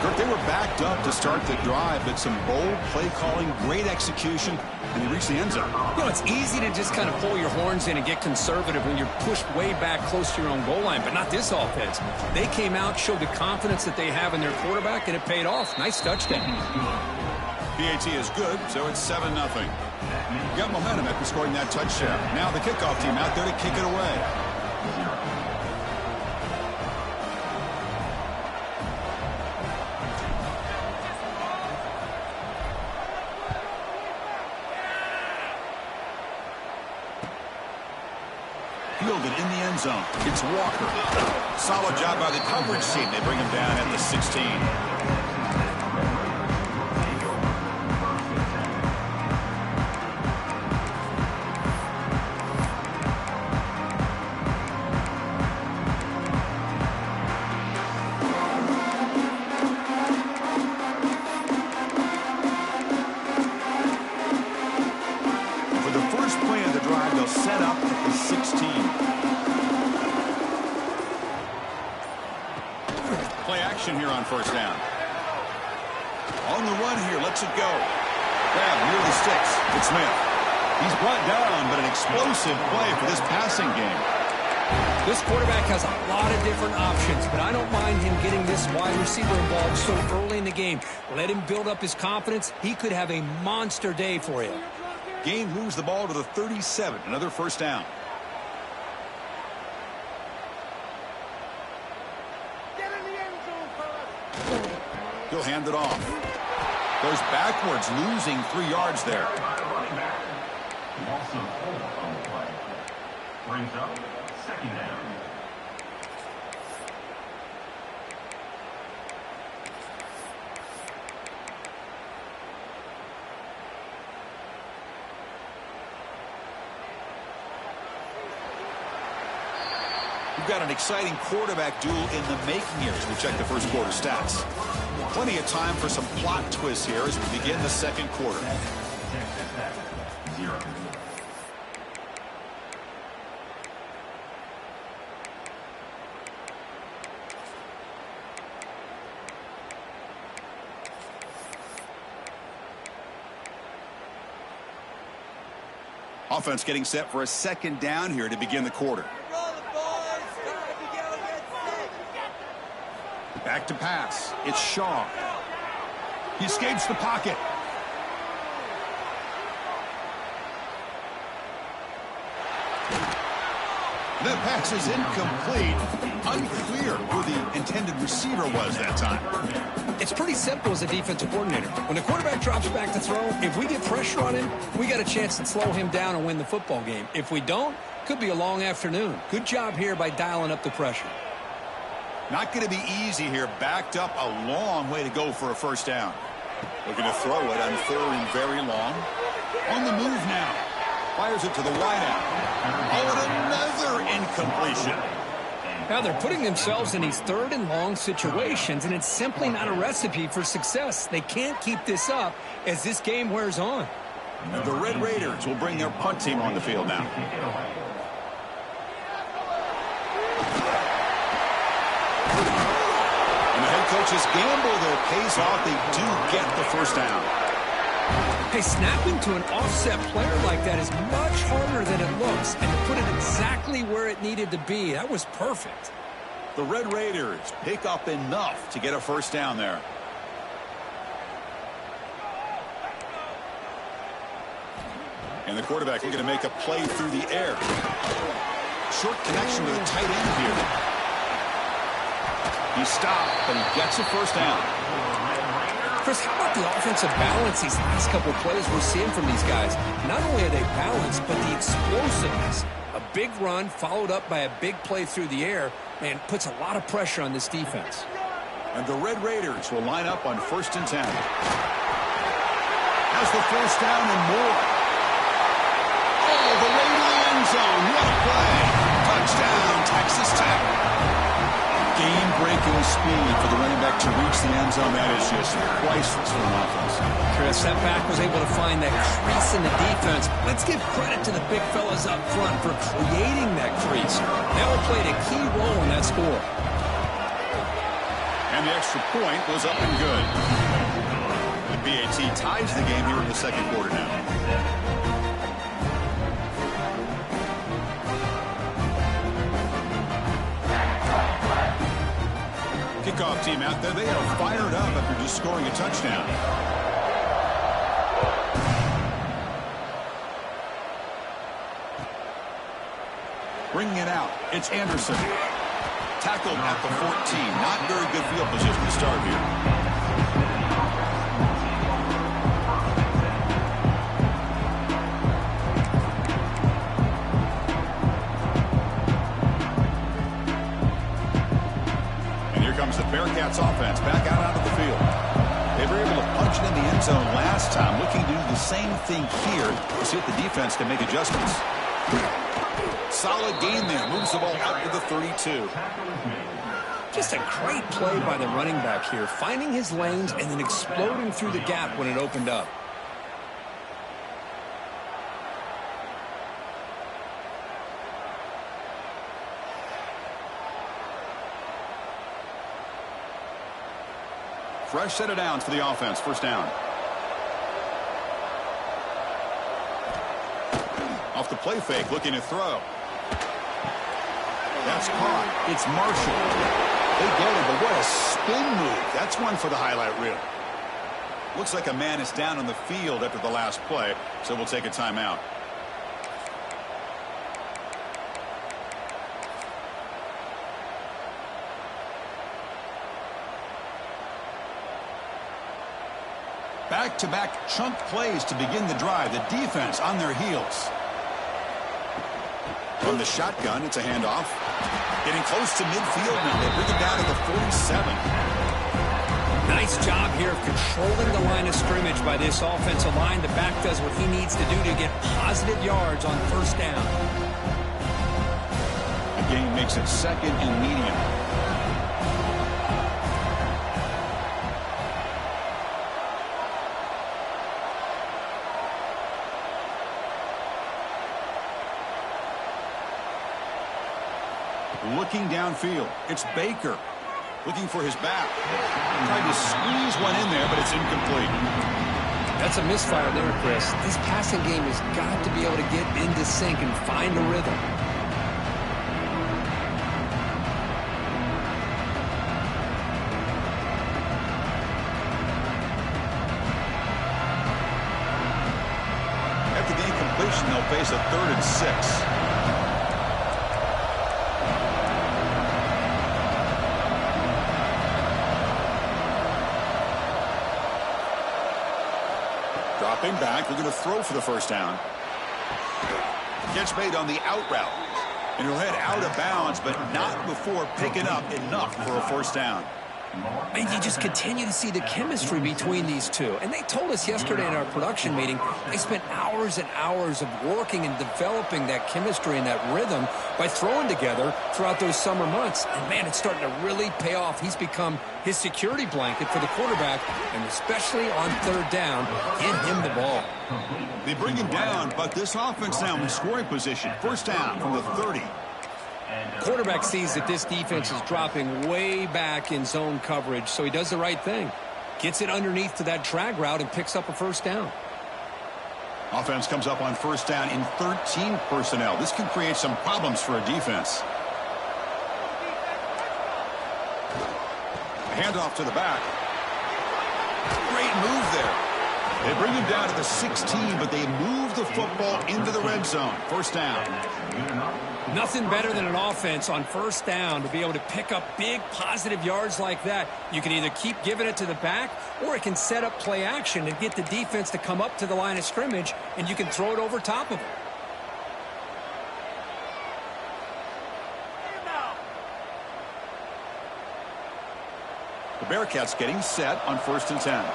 Kirk, they were backed up to start the drive, but some bold play calling, great execution, and they reached the end zone. You know, it's easy to just kind of pull your horns in and get conservative when you're pushed way back close to your own goal line, but not this offense. They came out, showed the confidence that they have in their quarterback, and it paid off. Nice touchdown. PAT is good, so it's 7-0. Got momentum after scoring that touchdown. Now the kickoff team out there to kick it away. Fielded in the end zone. It's Walker. Solid job by the coverage team. They bring him down at the 16. here on first down. On the run here, lets it go. Grab near the sticks. It's Smith. He's brought down, but an explosive play for this passing game. This quarterback has a lot of different options, but I don't mind him getting this wide receiver involved so early in the game. Let him build up his confidence. He could have a monster day for you. Gain moves the ball to the 37. Another first down. He'll hand it off. Goes backwards, losing 3 yards there. Brings up second down. We've got an exciting quarterback duel in the making here as we check the first quarter stats. Plenty of time for some plot twists here as we begin the second quarter. 0. Offense getting set for a second down here to begin the quarter. Back to pass. It's Shaw. He escapes the pocket. That pass is incomplete. Unclear who the intended receiver was that time. It's pretty simple as a defensive coordinator. When the quarterback drops back to throw, if we get pressure on him, we got a chance to slow him down and win the football game. If we don't, could be a long afternoon. Good job here by dialing up the pressure. Not going to be easy here. Backed up a long way to go for a first down. Looking to throw it on 3rd and very long. On the move now. Fires it to the wideout. Oh, and another incompletion. Now they're putting themselves in these 3rd and long situations, and it's simply not a recipe for success. They can't keep this up as this game wears on. The Red Raiders will bring their punt team on the field now. And the head coach's gamble there pays off. They do get the first down. Hey, snapping to an offset player like that is much harder than it looks, and to put it exactly where it needed to be, that was perfect. The Red Raiders pick up enough to get a first down there. And the quarterback looking to make a play through the air. Short connection to the tight end here. He stopped, but he gets a first down. Chris, how about the offensive balance these last couple of plays we're seeing from these guys? Not only are they balanced, but the explosiveness. A big run followed up by a big play through the air, man, puts a lot of pressure on this defense. And the Red Raiders will line up on 1st and 10. Has the first down and more. Oh, the way to the end zone. What a play. Touchdown, Texas Tech. Game-breaking speed for the running back to reach the end zone. That is just priceless for an offense. Chris, that back was able to find that crease in the defense. Let's give credit to the big fellas up front for creating that crease. That one played a key role in that score. And the extra point was up and good. The BAT ties the game here in the second quarter now. Kickoff team out there. They are fired up after just scoring a touchdown. Bringing it out. It's Anderson. Tackled at the 14. Not very good field position to start here. The Bearcats offense back out onto the field. They were able to punch it in the end zone last time, looking to do the same thing here to see if the defense can make adjustments. Solid gain there. Moves the ball out to the 32. Just a great play by the running back here, finding his lanes and then exploding through the gap when it opened up. fresh set of downs for the offense. First down. Off the play fake, looking to throw. That's caught. It's Marshall. They get it, but what a spin move. That's one for the highlight reel. Looks like a man is down on the field after the last play, so we'll take a timeout. Back-to-back chunk plays to begin the drive. The defense on their heels. From the shotgun, it's a handoff. Getting close to midfield now. They bring it down to the 47. Nice job here of controlling the line of scrimmage by this offensive line. The back does what he needs to do to get positive yards on first down. The game makes it second and medium. Looking downfield, it's Baker. Looking for his back. Tried to squeeze one in there, but it's incomplete. That's a misfire there, Chris. This passing game has got to be able to get into sync and find a rhythm. After the incompletion, they'll face a 3rd and 6. Dropping back, we're going to throw for the first down. Catch made on the out route. And he'll head out of bounds, but not before picking up enough for a first down. And you just continue to see the chemistry between these two. And they told us yesterday in our production meeting, they spent hours and hours of working and developing that chemistry and that rhythm by throwing together throughout those summer months. And, man, it's starting to really pay off. He's become his security blanket for the quarterback, and especially on third down, get him the ball. They bring him down, but this offense now in scoring position. First down from the 30. Quarterback sees that this defense is dropping way back in zone coverage, so he does the right thing. Gets it underneath to that drag route and picks up a first down. Offense comes up on first down in 13 personnel. This can create some problems for a defense. A handoff to the back. Great move there. They bring him down to the 16, but they move the football into the red zone. First down. Nothing better than an offense on first down to be able to pick up big positive yards like that. You can either keep giving it to the back, or it can set up play action and get the defense to come up to the line of scrimmage, and you can throw it over top of them. The Bearcats getting set on 1st and 10.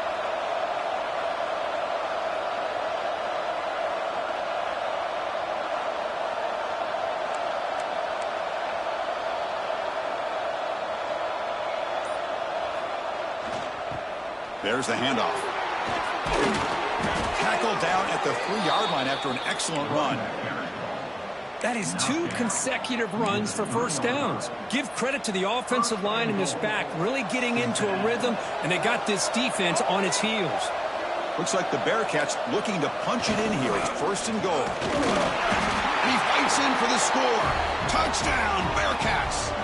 There's the handoff. Tackled down at the 3-yard line after an excellent run. That is 2 consecutive runs for first downs. Give credit to the offensive line and this back really getting into a rhythm, and they got this defense on its heels. Looks like the Bearcats looking to punch it in here. It's 1st and goal. And he fights in for the score. Touchdown, Bearcats.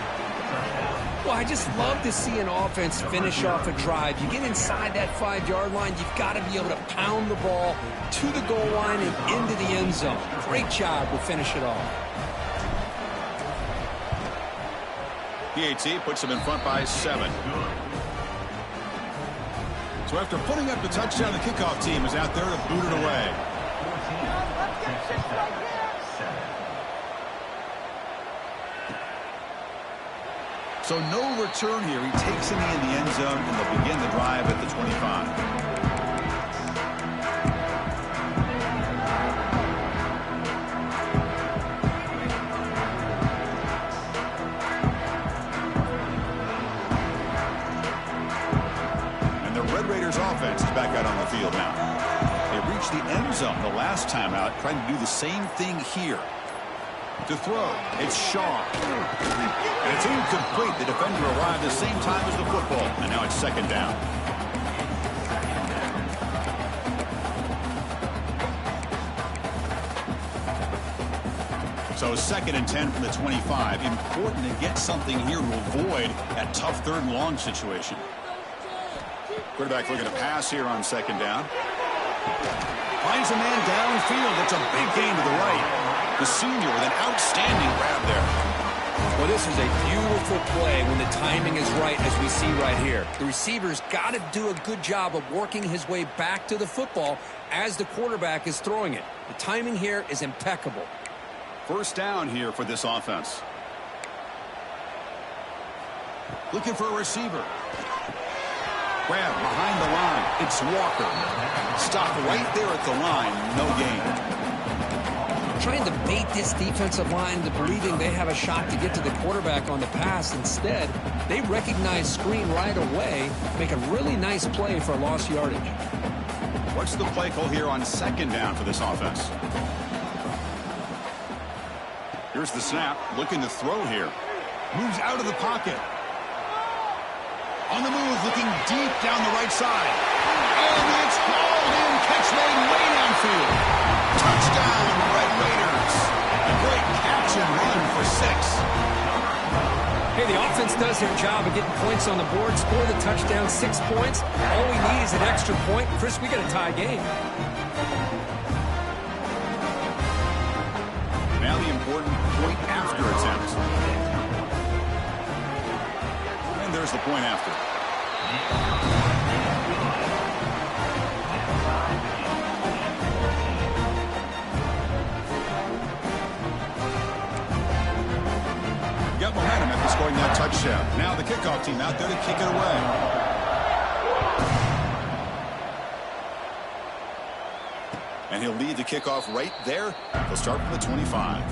Well, I just love to see an offense finish off a drive. You get inside that 5-yard line, you've got to be able to pound the ball to the goal line and into the end zone. Great job to finish it off. PAT puts them in front by 7. So after putting up the touchdown, the kickoff team is out there to boot it away. So no return here. He takes it in the end zone, and they'll begin the drive at the 25. And the Red Raiders offense is back out on the field now. They reached the end zone the last time out, trying to do the same thing here. To throw, it's Shaw. And it's incomplete. The defender arrived the same time as the football, and now it's 2nd down. So 2nd and 10 from the 25. Important to get something here to avoid that tough 3rd and long situation. Quarterback looking to pass here on 2nd down. Finds a man downfield. It's a big gain to the right. The senior with an outstanding grab there. Well, this is a beautiful play when the timing is right, as we see right here. The receiver's got to do a good job of working his way back to the football as the quarterback is throwing it. The timing here is impeccable. 1st down here for this offense. Looking for a receiver. Grab behind the line. It's Walker. Stop right there at the line. No gain. Trying to bait this defensive line into believing they have a shot to get to the quarterback on the pass. Instead, they recognize screen right away, make a really nice play for lost yardage. What's the play call here on 2nd down for this offense? Here's the snap, looking to throw here. Moves out of the pocket. On the move, looking deep down the right side. And it's hauled in. Catch made way downfield. Touchdown, Red Raiders. A great catch and run for 6. Hey, the offense does their job of getting points on the board, score the touchdown, 6 points. All we need is an extra point. Chris, we got a tie game. Now the important point after attempt. And there's the point after. Got momentum after scoring that touchdown. Now the kickoff team out there to kick it away. And he'll lead the kickoff right there. He'll start from the 25.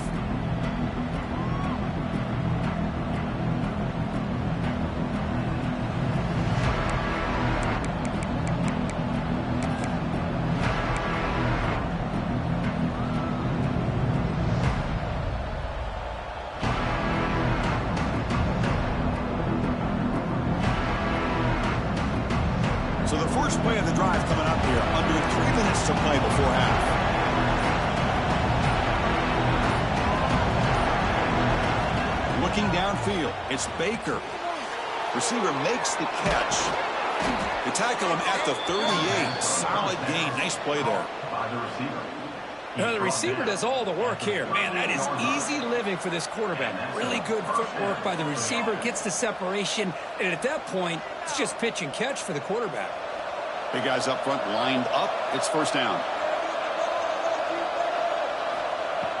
So the first play of the drive coming up here. Under 3 minutes to play before half. Looking downfield, it's Baker. Receiver makes the catch. They tackle him at the 38. Solid gain. Nice play there. By the receiver. Now, the receiver does all the work here. Man, that is easy living for this quarterback. Really good footwork by the receiver. Gets the separation. And at that point, it's just pitch and catch for the quarterback. Big guys up front lined up. It's 1st down.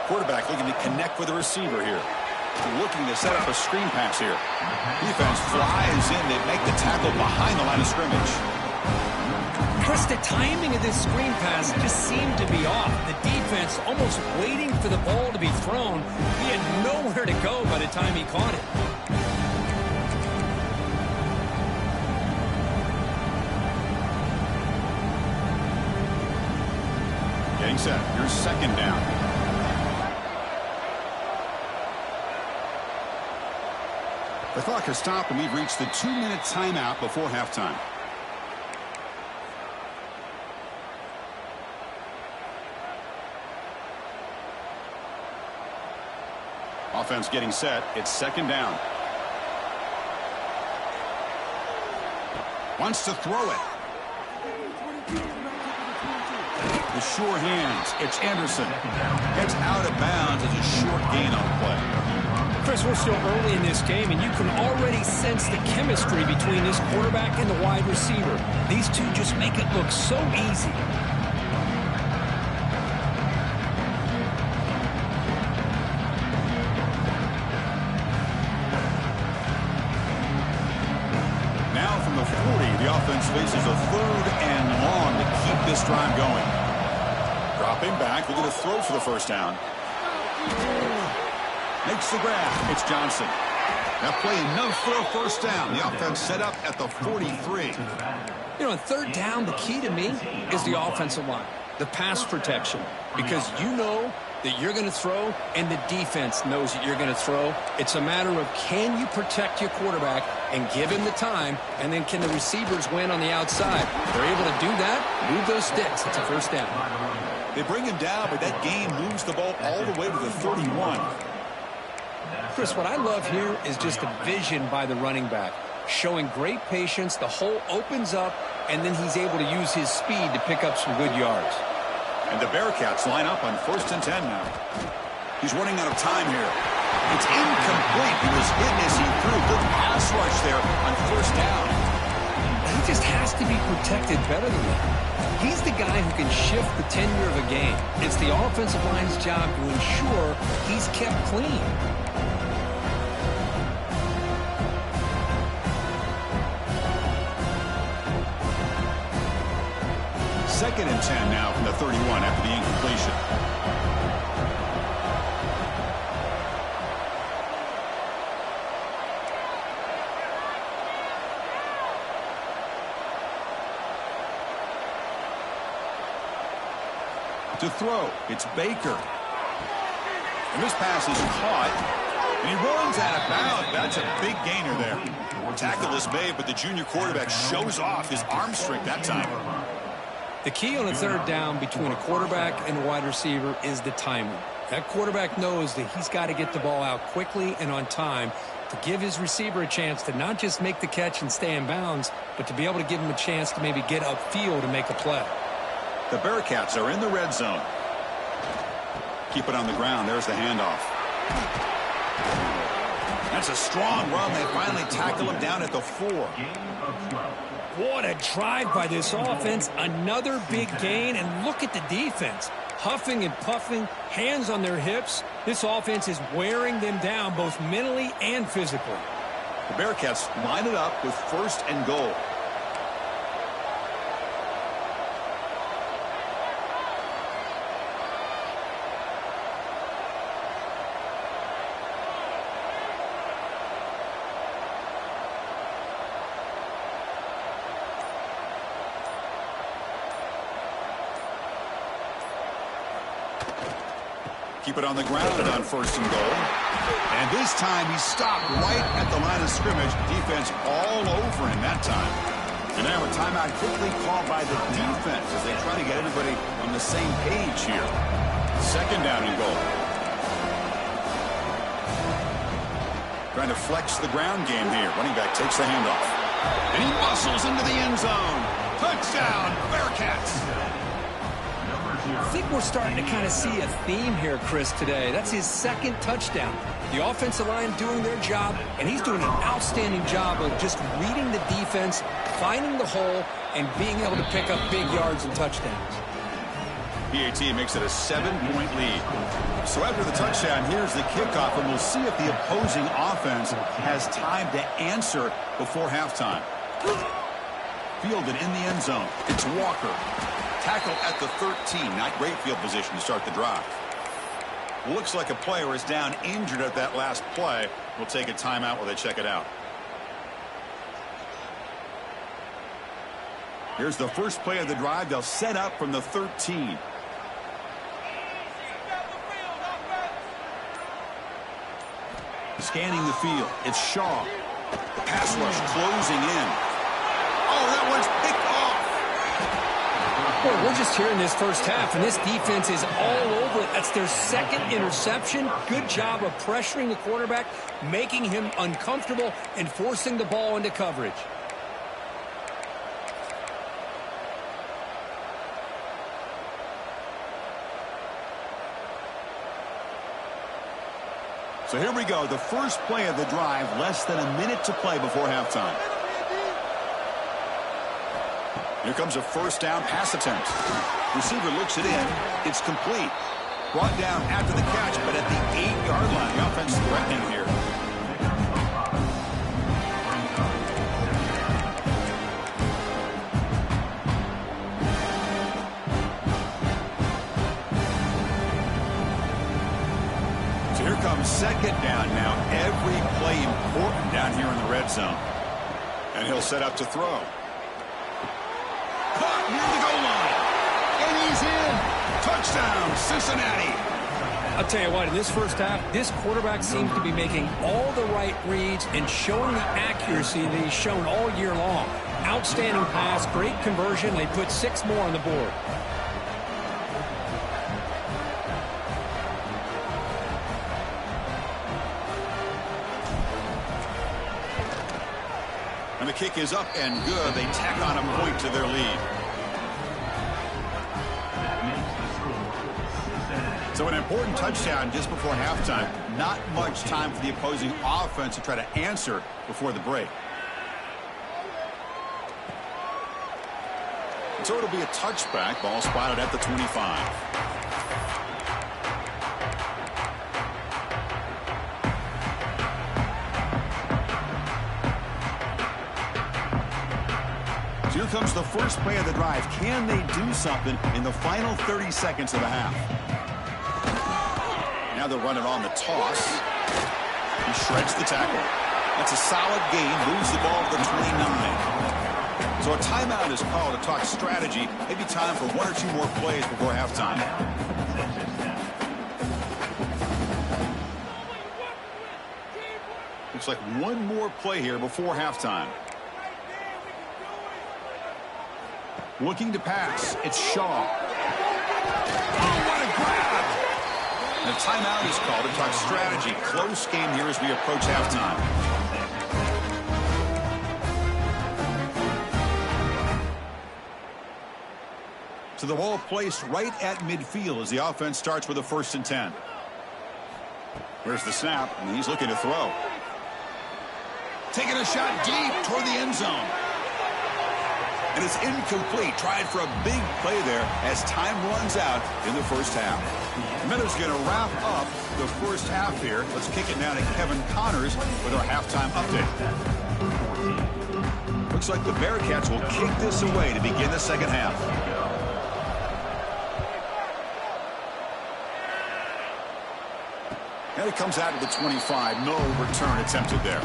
Quarterback looking to connect with the receiver here. Looking to set up a screen pass here. Defense flies in. They make the tackle behind the line of scrimmage. Chris, the timing of this screen pass just seemed to be off. The defense almost waiting for the ball to be thrown. He had nowhere to go by the time he caught it. Getting set. Here's 2nd down. The clock has stopped, and we've reached the 2-minute timeout before halftime. Offense getting set. It's 2nd down. Wants to throw it. The sure hands. It's Anderson. Gets out of bounds as a short gain on the play. Chris, we're still early in this game, and you can already sense the chemistry between this quarterback and the wide receiver. These two just make it look so easy. Now from the 40, the offense faces a 3rd and long to keep this drive going. Dropping back, looking to throw for the 1st down. Makes the grab. It's Johnson. That play enough for a 1st down. The offense set up at the 43. You know, on 3rd down, the key to me is the offensive line, the pass protection. Because you know that you're going to throw, and the defense knows that you're going to throw. It's a matter of can you protect your quarterback and give him the time, and then can the receivers win on the outside? They're able to do that, move those sticks. It's a first down. They bring him down, but that gain moves the ball all the way to the 31. Chris, what I love here is just the vision by the running back, showing great patience. The hole opens up, and then he's able to use his speed to pick up some good yards. And the Bearcats line up on 1st and 10 now. He's running out of time here. It's incomplete. He was hit as he threw. Good pass rush there on 1st down. He just has to be protected better than that. He's the guy who can shift the tenure of a game. It's the offensive line's job to ensure he's kept clean. Second and 10 now from the 31 after the incompletion. To throw, it's Baker. And this pass is caught. And he runs out of bounds. That's a big gainer there. Tackle is made, but the junior quarterback shows off his arm strength that time. The key on a third down between a quarterback and a wide receiver is the timing. That quarterback knows that he's got to get the ball out quickly and on time to give his receiver a chance to not just make the catch and stay in bounds, but to be able to give him a chance to maybe get upfield and make a play. The Bearcats are in the red zone. Keep it on the ground. There's the handoff. That's a strong run. They finally tackle him down at the 4. What a drive by this offense. Another big gain, and look at the defense. Huffing and puffing, hands on their hips. This offense is wearing them down both mentally and physically. The Bearcats line it up with 1st and goal. Keep it on the ground on 1st and goal. And this time he stopped right at the line of scrimmage. Defense all over him that time. And now a timeout quickly called by the defense as they try to get everybody on the same page here. 2nd down and goal. Trying to flex the ground game here. Running back takes the handoff. And he muscles into the end zone. Touchdown, Bearcats. I think we're starting to kind of see a theme here, Chris, today. That's his 2nd touchdown. The offensive line doing their job, and he's doing an outstanding job of just reading the defense, finding the hole, and being able to pick up big yards and touchdowns. PAT makes it a 7-point lead. So after the touchdown, here's the kickoff, and we'll see if the opposing offense has time to answer before halftime. Fielded in the end zone. It's Walker. Tackle at the 13. Not great field position to start the drive. Looks like a player is down injured at that last play. We'll take a timeout while they check it out. Here's the first play of the drive. They'll set up from the 13. Scanning the field. It's Shaw. Pass rush closing in. Oh, that one's picked off. Boy, we're just here in this first half, and this defense is all over it. That's their 2nd interception. Good job of pressuring the quarterback, making him uncomfortable, and forcing the ball into coverage. So here we go. The first play of the drive, less than a minute to play before halftime. Here comes a 1st down pass attempt. Receiver looks it in. It's complete. Brought down after the catch, but at the 8-yard line. The offense threatening here. So here comes 2nd down now. Every play important down here in the red zone. And he'll set up to throw. Caught near the goal line. And he's in. Touchdown, Cincinnati. I'll tell you what, in this first half, this quarterback seems to be making all the right reads and showing the accuracy that he's shown all year long. Outstanding pass, great conversion. They put 6 more on the board. And the kick is up and good. They tack on a point to their lead. So an important touchdown just before halftime. Not much time for the opposing offense to try to answer before the break. So it'll be a touchback. Ball spotted at the 25. Here comes the first play of the drive. Can they do something in the final 30 seconds of the half? Now they're running on the toss. He shreds the tackle. That's a solid gain. Moves the ball to the 29. So a timeout is called to talk strategy. Maybe time for 1 or 2 more plays before halftime. Looks like 1 more play here before halftime. Looking to pass. It's Shaw. Oh, what a grab! The timeout is called to talk strategy. Close game here as we approach halftime. So the ball placed right at midfield as the offense starts with a 1st and 10. Where's the snap? And he's looking to throw. Taking a shot deep toward the end zone. And it's incomplete. Tried for a big play there as time runs out in the first half. Miller's going to wrap up the first half here. Let's kick it now to Kevin Connors with our halftime update. Looks like the Bearcats will kick this away to begin the second half. And it comes out of the 25. No return attempted there.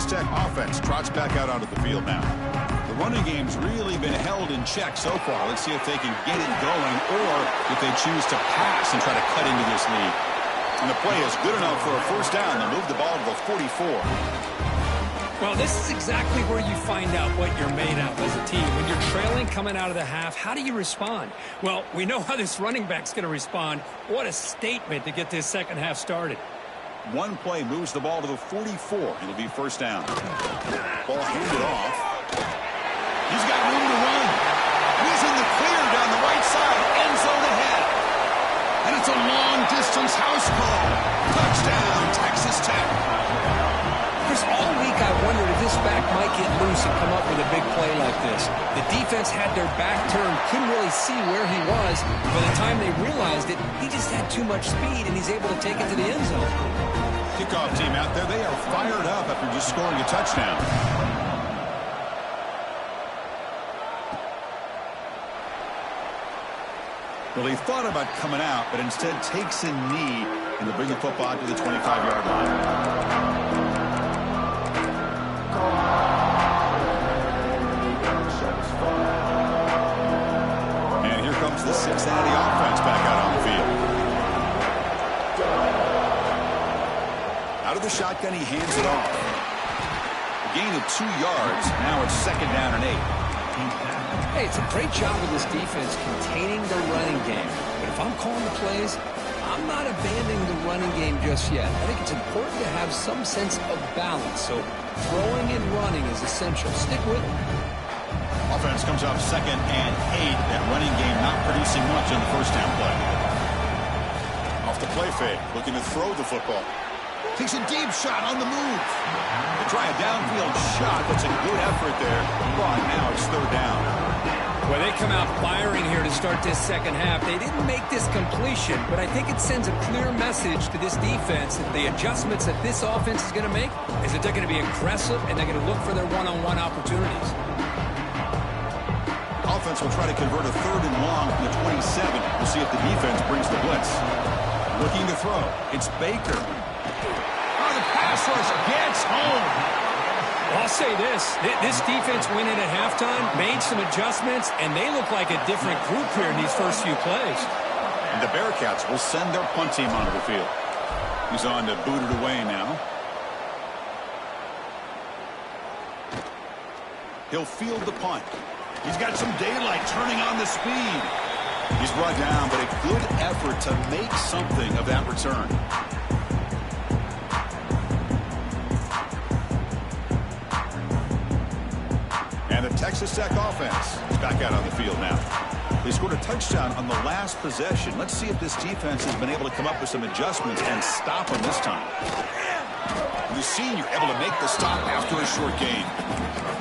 Tech offense trots back out onto the field now. The running game's really been held in check so far. Let's see if they can get it going or if they choose to pass and try to cut into this lead. And the play is good enough for a first down. They move the ball to the 44. Well, this is exactly where you find out what you're made of as a team. When you're trailing coming out of the half, how do you respond? Well, we know how this running back's going to respond. What a statement to get this second half started. One play moves the ball to the 44. It'll be first down. Ball handed off. He's got room to run. He's in the clear down the right side. End zone ahead. And it's a long-distance house call. Touchdown, Texas Tech. Chris, all week I wondered if this back might get loose and come up with a big play like this. The defense had their back turned, couldn't really see where he was. By the time they realized it, he just had too much speed, and he's able to take it to the end zone. Kickoff team out there, they are fired up after just scoring a touchdown. Well, he thought about coming out, but instead takes a knee, and they'll bring the football to the 25-yard line. And here comes the Cincinnati offense back out on the field. Out of the shotgun, he hands it off. A gain of 2 yards. Now it's 2nd down and 8. Hey, it's a great job of this defense containing the running game. But if I'm calling the plays, I'm not abandoning the running game just yet. I think it's important to have some sense of balance. So throwing and running is essential. Stick with it. Offense comes up 2nd and 8. That running game not producing much on the first down play. Off the play fake, looking to throw the football. Takes a deep shot on the move. They try a downfield shot. That's a good effort there. But now it's 3rd down. Well, they come out firing here to start this second half. They didn't make this completion, but I think it sends a clear message to this defense that the adjustments that this offense is going to make is that they're going to be aggressive and they're going to look for their one-on-one opportunities. offense will try to convert a 3rd and long from the 27. We'll see if the defense brings the blitz. Looking to throw. It's Baker. Oh, the pass rush gets home. Well, I'll say this. This defense went in at halftime, made some adjustments, and they look like a different group here in these first few plays. And the Bearcats will send their punt team onto the field. He's on to boot it away now. He'll field the punt. He's got some daylight turning on the speed. He's brought down, but a good effort to make something of that return. And the Texas Tech offense is back out on the field now. They scored a touchdown on the last possession. Let's see if this defense has been able to come up with some adjustments and stop them this time. The senior able to make the stop after a short gain.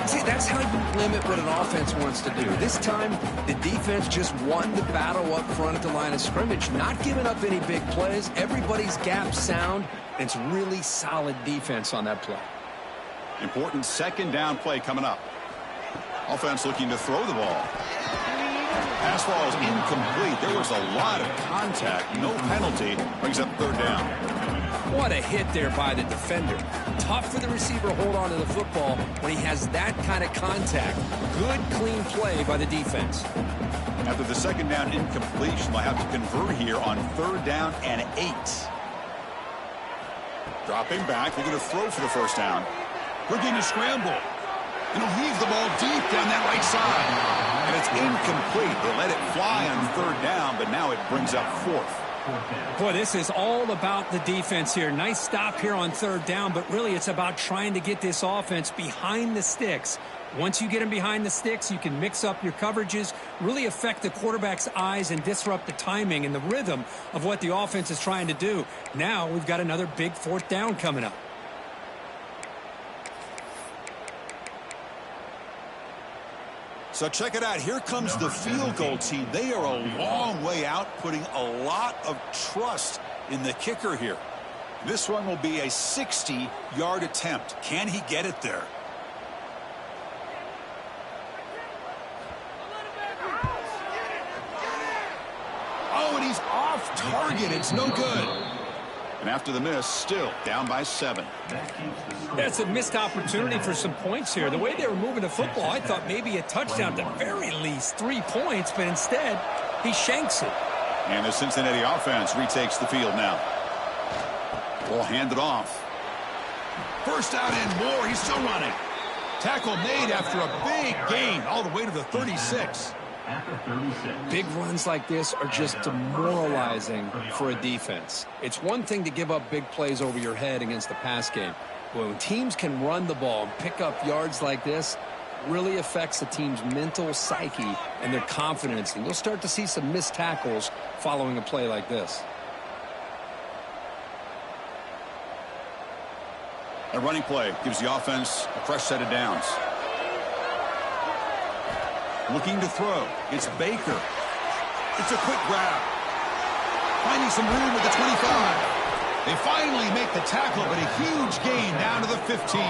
See, that's how you limit what an offense wants to do. This time, the defense just won the battle up front at the line of scrimmage, not giving up any big plays. Everybody's gap sound, and it's really solid defense on that play. Important 2nd down play coming up. Offense looking to throw the ball. Pass ball is incomplete. There was a lot of contact. No penalty. Brings up 3rd down. What a hit there by the defender. Tough for the receiver to hold on to the football when he has that kind of contact. Good, clean play by the defense. After the 2nd down incompletion, they'll have to convert here on 3rd down and 8. Dropping back, looking to throw for the 1st down. Looking to scramble. And he'll heave the ball deep down that right side. And it's incomplete. They let it fly on 3rd down, but now it brings up 4th. Boy, this is all about the defense here. Nice stop here on 3rd down, but really it's about trying to get this offense behind the sticks. Once you get them behind the sticks, you can mix up your coverages, really affect the quarterback's eyes and disrupt the timing and the rhythm of what the offense is trying to do. Now we've got another big 4th down coming up. So check it out. Here comes the field goal team. They are a long way out, putting a lot of trust in the kicker here. This one will be a 60-yard attempt. Can he get it there? Oh, and he's off target. It's no good. And after the miss, still down by 7. That's a missed opportunity for some points here. The way they were moving the football, I thought maybe a touchdown, at the very least 3 points, but instead he shanks it. And the Cincinnati offense retakes the field now. Ball handed off. 1st down and more. He's still running. Tackle made after a big gain all the way to the 36. Big runs like this are just demoralizing for a defense. It's one thing to give up big plays over your head against the pass game. But when teams can run the ball and pick up yards like this, it really affects the team's mental psyche and their confidence. And you'll start to see some missed tackles following a play like this. A running play gives the offense a fresh set of downs. Looking to throw. It's Baker. It's a quick grab. Finding some room at the 25. They finally make the tackle, but a huge gain down to the 15.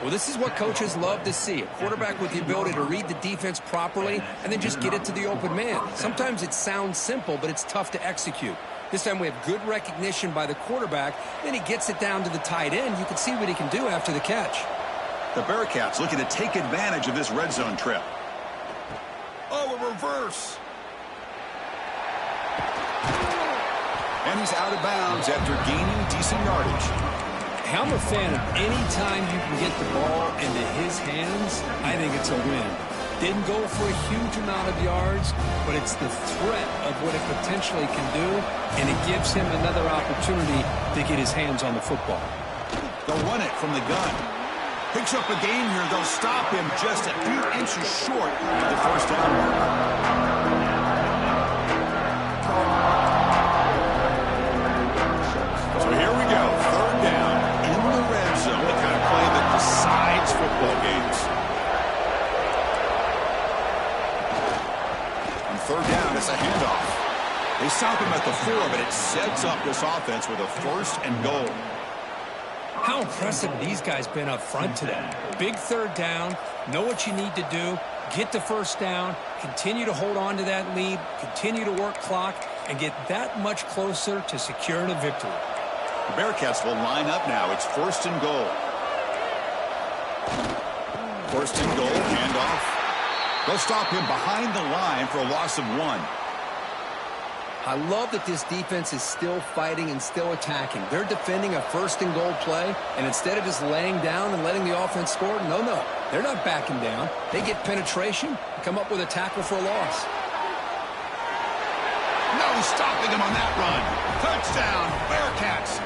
Well, this is what coaches love to see. A quarterback with the ability to read the defense properly and then just get it to the open man. Sometimes it sounds simple, but it's tough to execute. This time we have good recognition by the quarterback. Then he gets it down to the tight end. You can see what he can do after the catch. The Bearcats looking to take advantage of this red zone trip. Oh, a reverse. And he's out of bounds after gaining decent yardage. I'm a fan of any time you can get the ball into his hands, I think it's a win. Didn't go for a huge amount of yards, but it's the threat of what it potentially can do, and it gives him another opportunity to get his hands on the football. They'll run it from the gun. Picks up a gain here. They'll stop him just a few inches short of the 1st down mark. So here we go. 3rd down in the red zone. The kind of play that decides football games. On 3rd down, it's a handoff. They stop him at the 4, but it sets up this offense with a 1st and goal. How impressive have these guys been up front today? Big third down, know what you need to do, get the first down, continue to hold on to that lead, continue to work clock, and get that much closer to securing a victory. The Bearcats will line up now. It's 1st and goal. 1st and goal, handoff. They'll stop him behind the line for a loss of 1. I love that this defense is still fighting and still attacking. They're defending a 1st and goal play, and instead of just laying down and letting the offense score, no, they're not backing down. They get penetration and come up with a tackle for a loss. No stopping him on that run. Touchdown, Bearcats.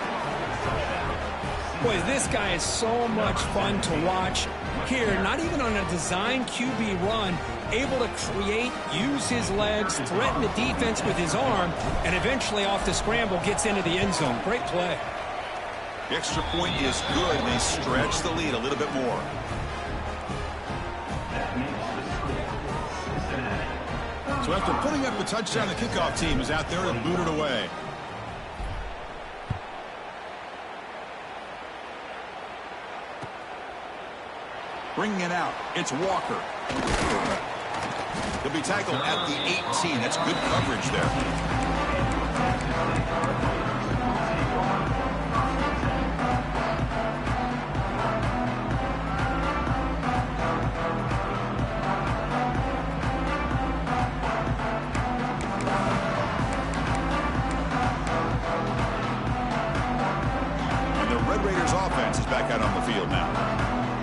Boy, this guy is so much fun to watch. Here, not even on a design QB run, able to create, use his legs, threaten the defense with his arm, and eventually off the scramble gets into the end zone. Great play. The extra point is good, and they stretch the lead a little bit more. So after putting up the touchdown, the kickoff team is out there and booted away. Bringing it out, it's Walker. He'll be tackled at the 18. That's good coverage there. Is back out on the field now.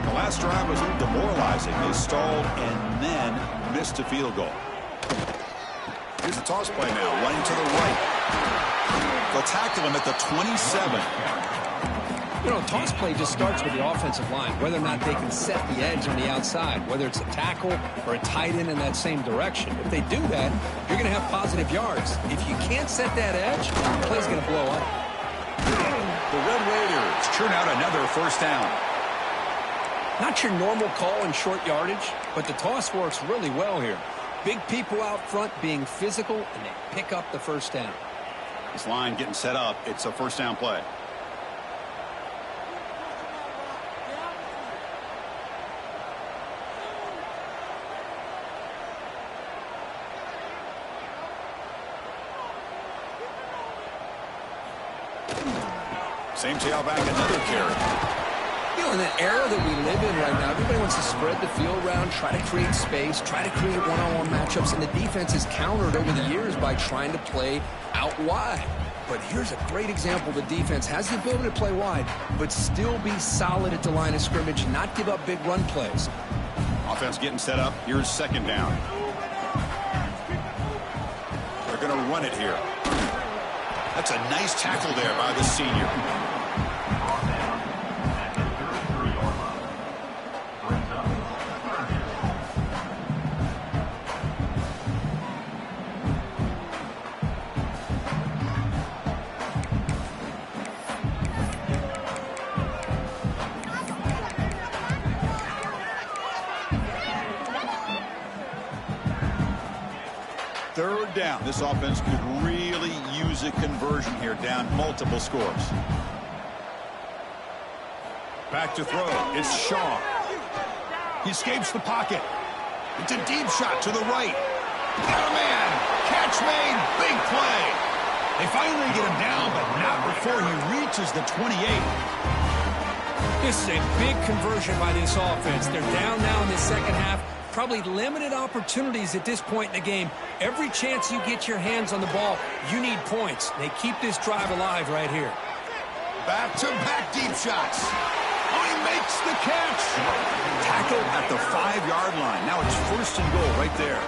The last drive was a little demoralizing. They stalled and then missed a field goal. Here's the toss play now, running to the right. They'll tackle him at the 27. You know, toss play just starts with the offensive line, whether or not they can set the edge on the outside, whether it's a tackle or a tight end in that same direction. If they do that, you're going to have positive yards. If you can't set that edge, the play's going to blow up. The Red Raiders churn out another 1st down. Not your normal call in short yardage, but the toss works really well here. Big people out front being physical, and they pick up the 1st down. This line getting set up. It's a 1st down play. Same tailback, another carry. You know, in the era that we live in right now, everybody wants to spread the field around, try to create space, try to create one-on-one matchups, and the defense is countered over the years by trying to play out wide. But here's a great example. The defense has the ability to play wide, but still be solid at the line of scrimmage, not give up big run plays. Offense getting set up. Here's 2nd down. They're going to run it here. That's a nice tackle there by the senior. Third down. This offense could really use a conversion here, down multiple scores. Back to throw. It's Shaw. He escapes the pocket. It's a deep shot to the right. Got a man. Catch made. Big play. They finally get him down, but not before he reaches the 28. This is a big conversion by this offense. They're down now in the second half. Probably limited opportunities at this point in the game. Every chance you get your hands on the ball, you need points. They keep this drive alive right here. Back-to-back deep shots. Oh, he makes the catch. Tackle at the 5-yard line. Now it's 1st and goal right there.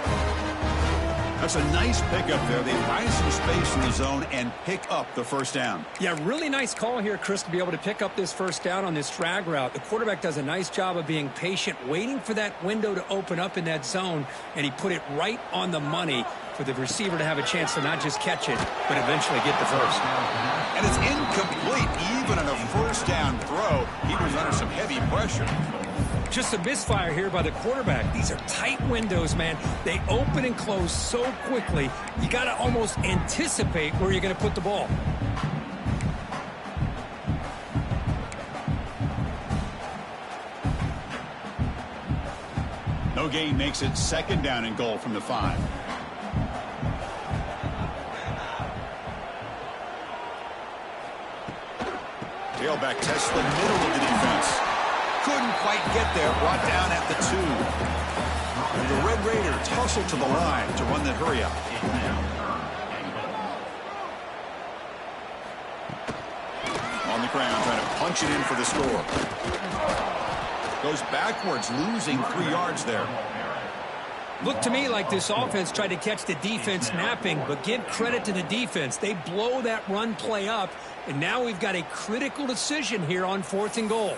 That's a nice pickup there. They find some space in the zone and pick up the 1st down. Yeah, really nice call here, Chris, to be able to pick up this 1st down on this drag route. The quarterback does a nice job of being patient, waiting for that window to open up in that zone, and he put it right on the money for the receiver to have a chance to not just catch it, but eventually get the first. And it's incomplete. Even on a 1st down throw, he was under some heavy pressure. Just a misfire here by the quarterback. These are tight windows, man. They open and close so quickly, you got to almost anticipate where you're going to put the ball. No gain makes it 2nd down and goal from the 5. Tailback tests the middle of the defense. Couldn't quite get there. Brought down at the 2. And the Red Raiders hustle to the line to run the hurry up. On the ground, trying to punch it in for the score. Goes backwards, losing 3 yards there. Looked to me like this offense tried to catch the defense napping, but give credit to the defense. They blow that run play up, and now we've got a critical decision here on 4th and goal.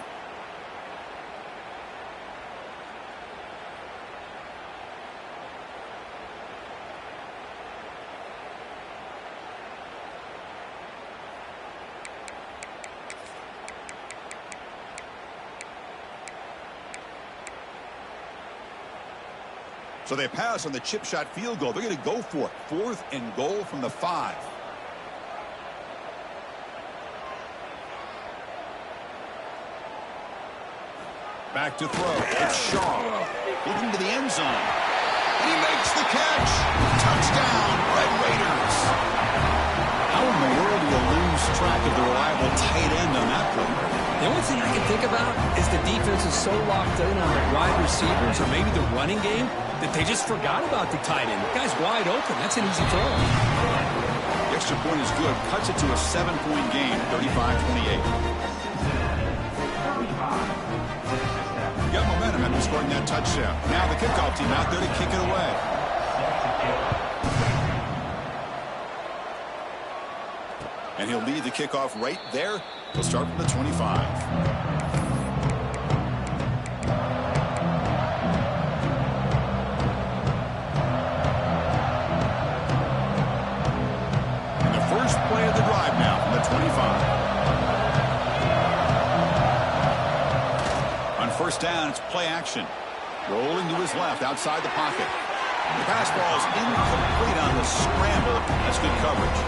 So they pass on the chip shot field goal. They're going to go for it. 4th and goal from the 5. Back to throw. It's Shaw. Looking to the end zone. And he makes the catch. Touchdown, Red Raiders. How in the world do you lose track of the reliable tight end on that play? The only thing I can think about is the defense is so locked in on the wide receivers or maybe the running game that they just forgot about the tight end. The guy's wide open. That's an easy throw. The extra point is good. Cuts it to a 7-point game, 35-28. Got momentum after scoring that touchdown. Now the kickoff team out there to kick it away. And he'll lead the kickoff right there. He'll start from the 25. And the first play of the drive now from the 25. On 1st down, it's play action. Rolling to his left outside the pocket. The pass ball is incomplete on the scramble. That's good coverage.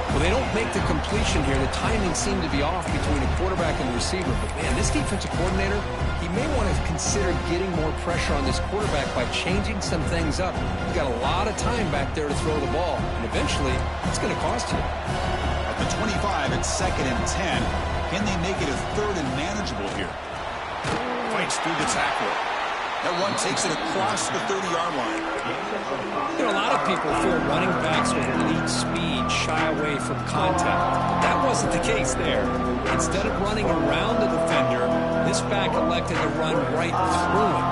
Well, they don't make the completion here. The timing seemed to be off between a quarterback and the receiver. But, man, this defensive coordinator, he may want to consider getting more pressure on this quarterback by changing some things up. He's got a lot of time back there to throw the ball. And eventually, it's going to cost you. At the 25, it's 2nd and 10. Can they make it a 3rd and manageable here? Fights through the tackle. That run takes it across the 30-yard line. You know, a lot of people feel running backs with elite speed shy away from contact. That wasn't the case there. Instead of running around the defender, this back elected to run right through him.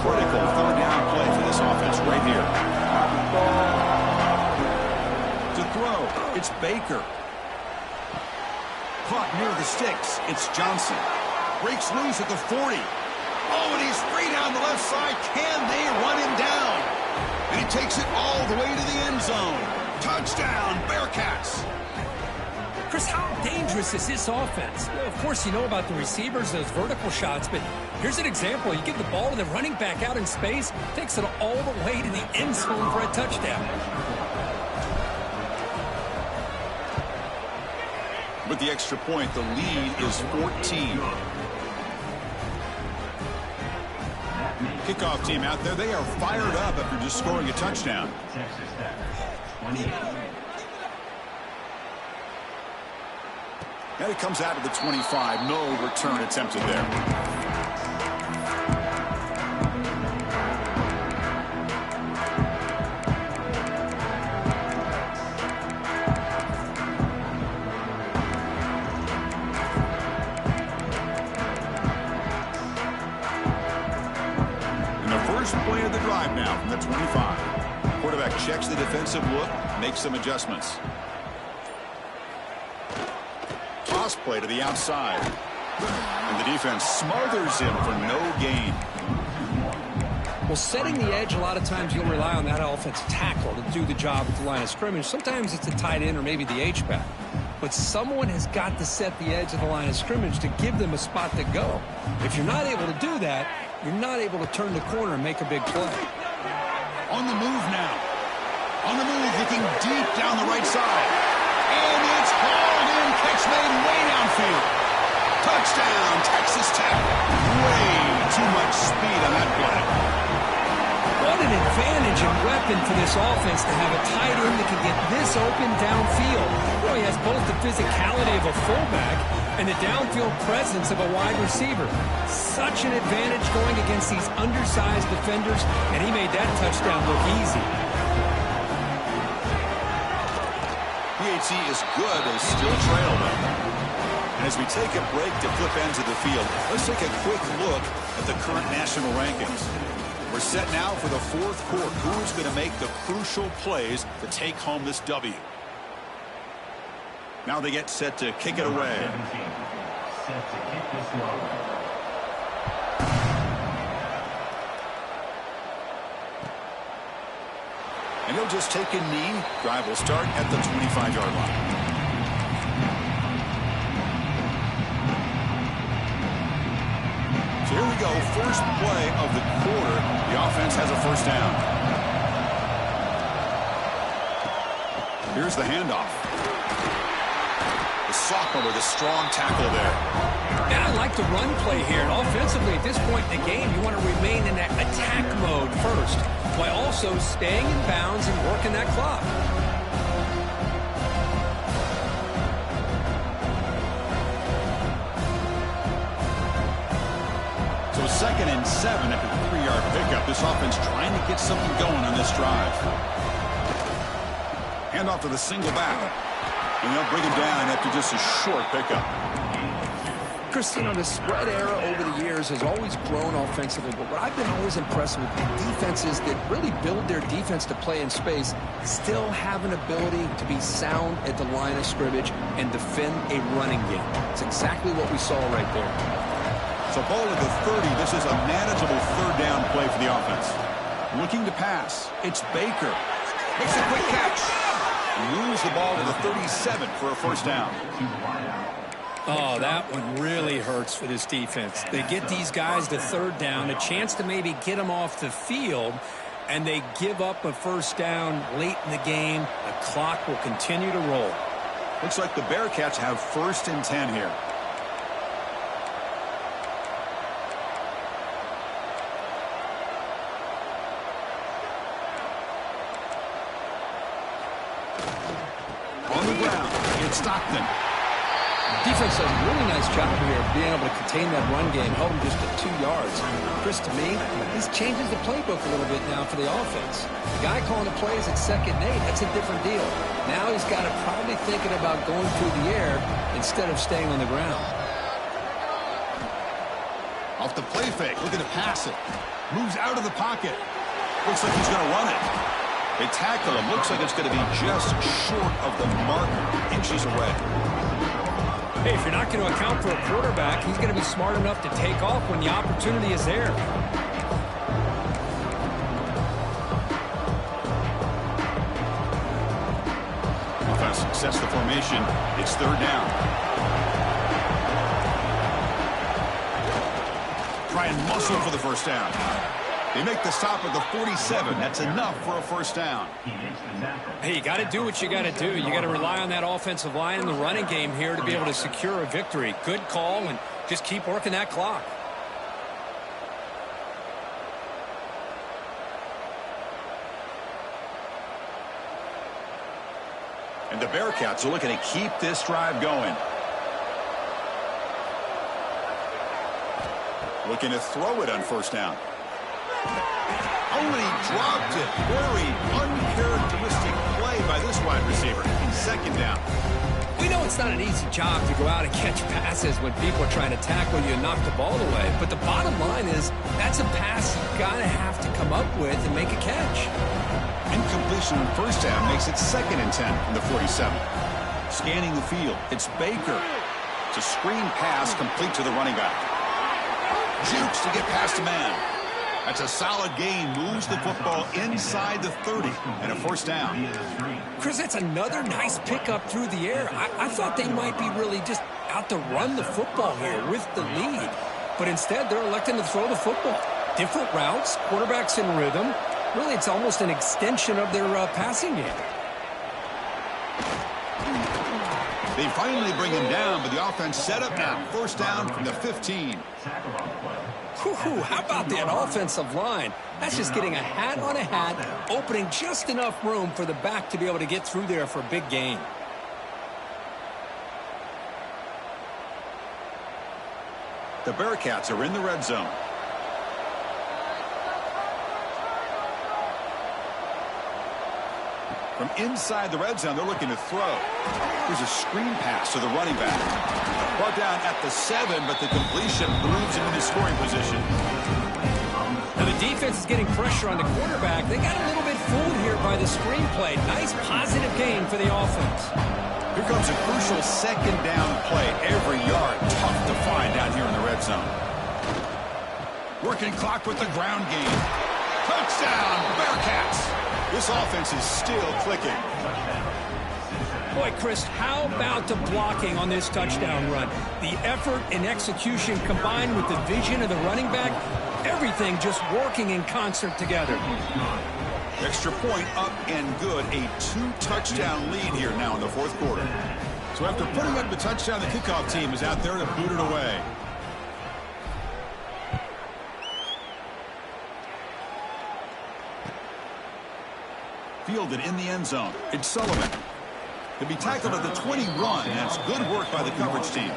Critical 3rd down play for this offense right here. It's Baker. Caught near the sticks. It's Johnson. Breaks loose at the 40. Oh, and he's free down the left side. Can they run him down? And he takes it all the way to the end zone. Touchdown, Bearcats. Chris, how dangerous is this offense? You know, of course, you know about the receivers, those vertical shots, but here's an example. You give the ball to the running back out in space, takes it all the way to the end zone for a touchdown. With the extra point, the lead is 14. Kickoff team out there, they are fired up after just scoring a touchdown. And it comes out of the 25. No return attempted there. Play of the drive now from the 25. Quarterback checks the defensive look, makes some adjustments. Toss play to the outside. And the defense smothers him for no gain. Well, setting the edge, a lot of times you'll rely on that offensive tackle to do the job at the line of scrimmage. Sometimes it's a tight end or maybe the H-back. But someone has got to set the edge of the line of scrimmage to give them a spot to go. If you're not able to do that, you're not able to turn the corner and make a big play. On the move now. On the move, looking deep down the right side. And and weapon for this offense to have a tight end that can get this open downfield. He has both the physicality of a fullback and the downfield presence of a wide receiver. Such an advantage going against these undersized defenders, and he made that touchdown look easy. PHC is good as still trail them. And as we take a break to flip ends of the field, let's take a quick look at the current national rankings. We're set now for the fourth quarter. Who is going to make the crucial plays to take home this W? Now they get set to kick it away. Set to kick this one. And he'll just take a knee. Drive will start at the 25-yard line. So here we go. First play of the quarter. The offense has a first down. Here's the handoff. The sophomore with a strong tackle there. And I like the run play here. And offensively, at this point in the game, you want to remain in that attack mode first, while also staying in bounds and working that clock. So 2nd and 7 after the 3-yard pickup. This offense trying to get something going on this drive. Handoff to the single back. And they'll bring him down after just a short pickup. Chris, you know, the spread era over the years has always grown offensively, but what I've been always impressed with the defenses that really build their defense to play in space still have an ability to be sound at the line of scrimmage and defend a running game. It's exactly what we saw right there. So ball at the 30. This is a manageable third down play for the offense. Looking to pass. It's Baker. Makes a quick catch. Moves the ball to the 37 for a first down. Oh, that one really hurts for this defense. They get these guys to third down, a chance to maybe get them off the field, and they give up a first down late in the game. The clock will continue to roll. Looks like the Bearcats have 1st and 10 here. On the ground, it's Stockton. Defense does a really nice job here of being able to contain that run game, held him just at 2 yards. Chris, to me, this changes the playbook a little bit now for the offense. The guy calling the plays at 2nd and 8, that's a different deal. Now he's got to probably thinking about going through the air instead of staying on the ground. Off the play fake, looking to pass it. Moves out of the pocket. Looks like he's going to run it. They tackle him. Looks like it's going to be just short of the marker, inches away. Hey, if you're not going to account for a quarterback, he's going to be smart enough to take off when the opportunity is there. Offense sets the formation. It's third down. Try and muscle for the first down. They make the stop at the 47. That's enough for a first down. Hey, you got to do what you got to do. You got to rely on that offensive line in the running game here to be able to secure a victory. Good call, and just keep working that clock. And the Bearcats are looking to keep this drive going. Looking to throw it on first down. Only dropped it. Very uncharacteristic play by this wide receiver. 2nd down. We know it's not an easy job to go out and catch passes when people are trying to tackle you and knock the ball away. But the bottom line is that's a pass you've got to have to come up with and make a catch. Incompletion on first down makes it 2nd and 10 from the 47. Scanning the field. It's Baker. It's a screen pass complete to the running back. Jukes to get past a man. That's a solid gain. Moves the football inside the 30 and a first down. Chris, that's another nice pickup through the air. I thought they might be really just out to run the football here with the lead. But instead, they're electing to throw the football. Different routes, quarterbacks in rhythm. Really, it's almost an extension of their passing game. They finally bring him down, but the offense set up now. First down from the 15. Tackle on the play. Whew, how about that offensive line? That's just getting a hat on a hat, opening just enough room for the back to be able to get through there for a big gain. The Bearcats are in the red zone. From inside the red zone, they're looking to throw. Here's a screen pass to the running back. Brought down at the 7, but the completion moves him into scoring position. Now the defense is getting pressure on the quarterback. They got a little bit fooled here by the screen play. Nice positive gain for the offense. Here comes a crucial second down play. Every yard tough to find down here in the red zone. Working clock with the ground game. Touchdown, Bearcats. This offense is still clicking. Boy, Chris, how about the blocking on this touchdown run? The effort and execution combined with the vision of the running back, everything just working in concert together. Extra point up and good. A 2-touchdown lead here now in the fourth quarter. So after putting up the touchdown, the kickoff team is out there to boot it away. Fielded in the end zone. It's Sullivan. He'll be tackled at the 21. That's good work by the coverage team.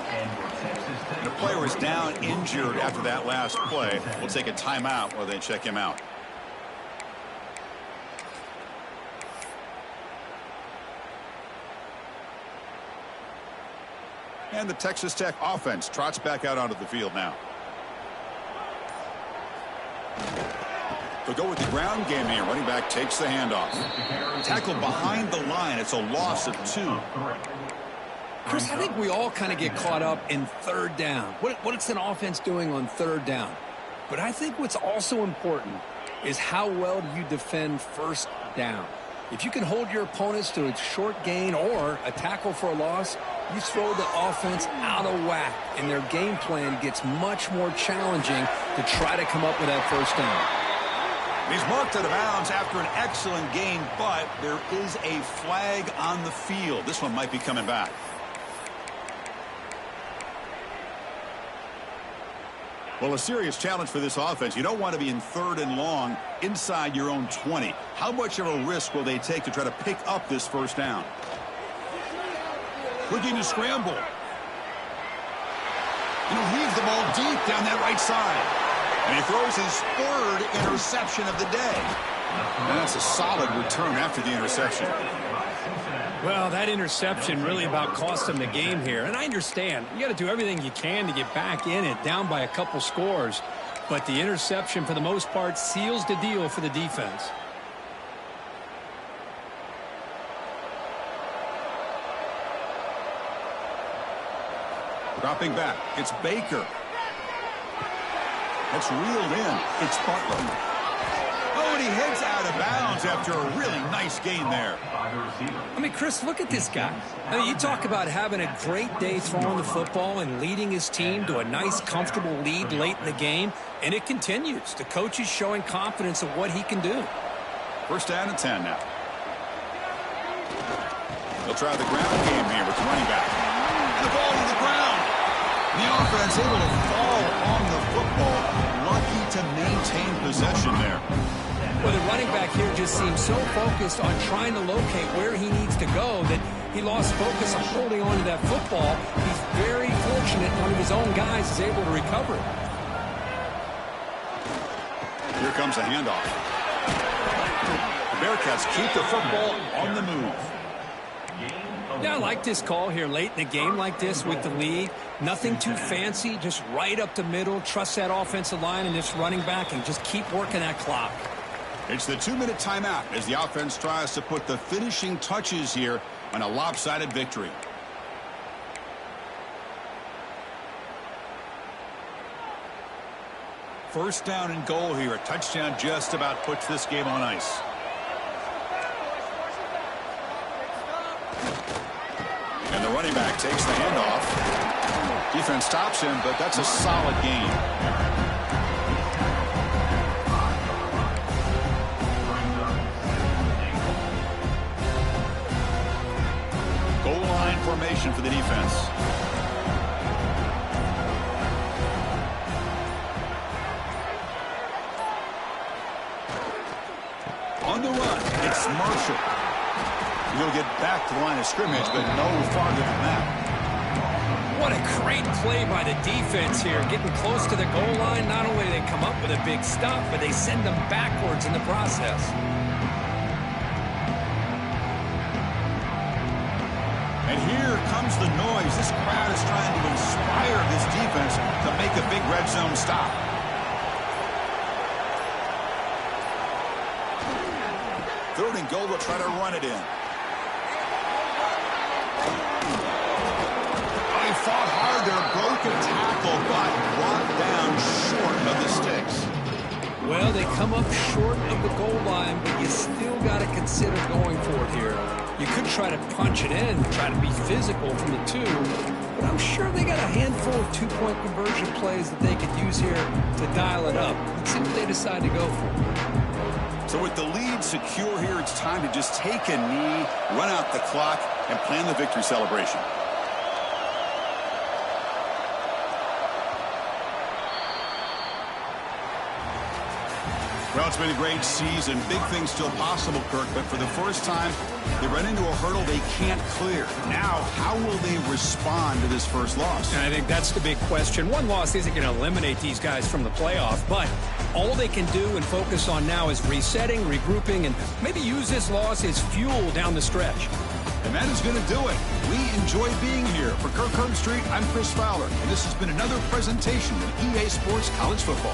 The player is down injured after that last play. We'll take a timeout while they check him out. And the Texas Tech offense trots back out onto the field now. They'll go with the ground game here. Running back takes the handoff. Tackle behind the line. It's a loss of 2. Chris, I think we all kind of get caught up in third down. What's an offense doing on third down? But I think what's also important is how well do you defend first down. If you can hold your opponents to a short gain or a tackle for a loss, you throw the offense out of whack, and their game plan gets much more challenging to try to come up with that first down. He's marked out of bounds after an excellent game, but there is a flag on the field. This one might be coming back. Well, a serious challenge for this offense. You don't want to be in third and long inside your own 20. How much of a risk will they take to try to pick up this first down? Looking to scramble. And he'll heave the ball deep down that right side. And he throws his 3rd interception of the day. And that's a solid return after the interception. Well, that interception really about cost him the game here. And I understand. You got to do everything you can to get back in it, down by a couple scores. But the interception, for the most part, seals the deal for the defense. Dropping back. It's Baker. That's reeled in. It's Butler. Oh, and he heads out of bounds after a really nice gain there. I mean, Chris, look at this guy. I mean, you talk about having a great day throwing the football and leading his team to a nice, comfortable lead late in the game, and it continues. The coach is showing confidence of what he can do. First down and 10 now. They'll try the ground game here with the running back. And the ball to the ground. The offense able to fall on the football. Lucky to maintain possession there. Well, the running back here just seems so focused on trying to locate where he needs to go that he lost focus on holding on to that football. He's very fortunate one of his own guys is able to recover it. Here comes a handoff. The Bearcats keep the football on the move. Yeah, I like this call here late in the game like this with the lead. Nothing too fancy, just right up the middle. Trust that offensive line and this running back and just keep working that clock. It's the 2-minute timeout as the offense tries to put the finishing touches here on a lopsided victory. First down and goal here. A touchdown just about puts this game on ice. And the running back takes the handoff. Defense stops him, but that's a solid gain. Goal line formation for the defense. It's Marshall. He'll get back to the line of scrimmage, but no farther than that. What a great play by the defense here. Getting close to the goal line, not only do they come up with a big stop, but they send them backwards in the process. And here comes the noise. This crowd is trying to inspire this defense to make a big red zone stop. Third and goal, will try to run it in. He fought hard there, broke a tackle, but brought down short of the sticks. Well, they come up short of the goal line, but you still got to consider going for it here. You could try to punch it in, try to be physical from the 2, but I'm sure they got a handful of 2-point conversion plays that they could use here to dial it up. Let's see what they decide to go for. So with the lead secure here, it's time to just take a knee, run out the clock, and plan the victory celebration. Well, it's been a great season. Big things still possible, Kirk, but for the first time, they run into a hurdle they can't clear. Now, how will they respond to this first loss? And I think that's the big question. One loss isn't going to eliminate these guys from the playoff, but all they can do and focus on now is resetting, regrouping, and maybe use this loss as fuel down the stretch. And that is going to do it. We enjoy being here. For Kirk Herbstreit, I'm Chris Fowler, and this has been another presentation of EA Sports College Football.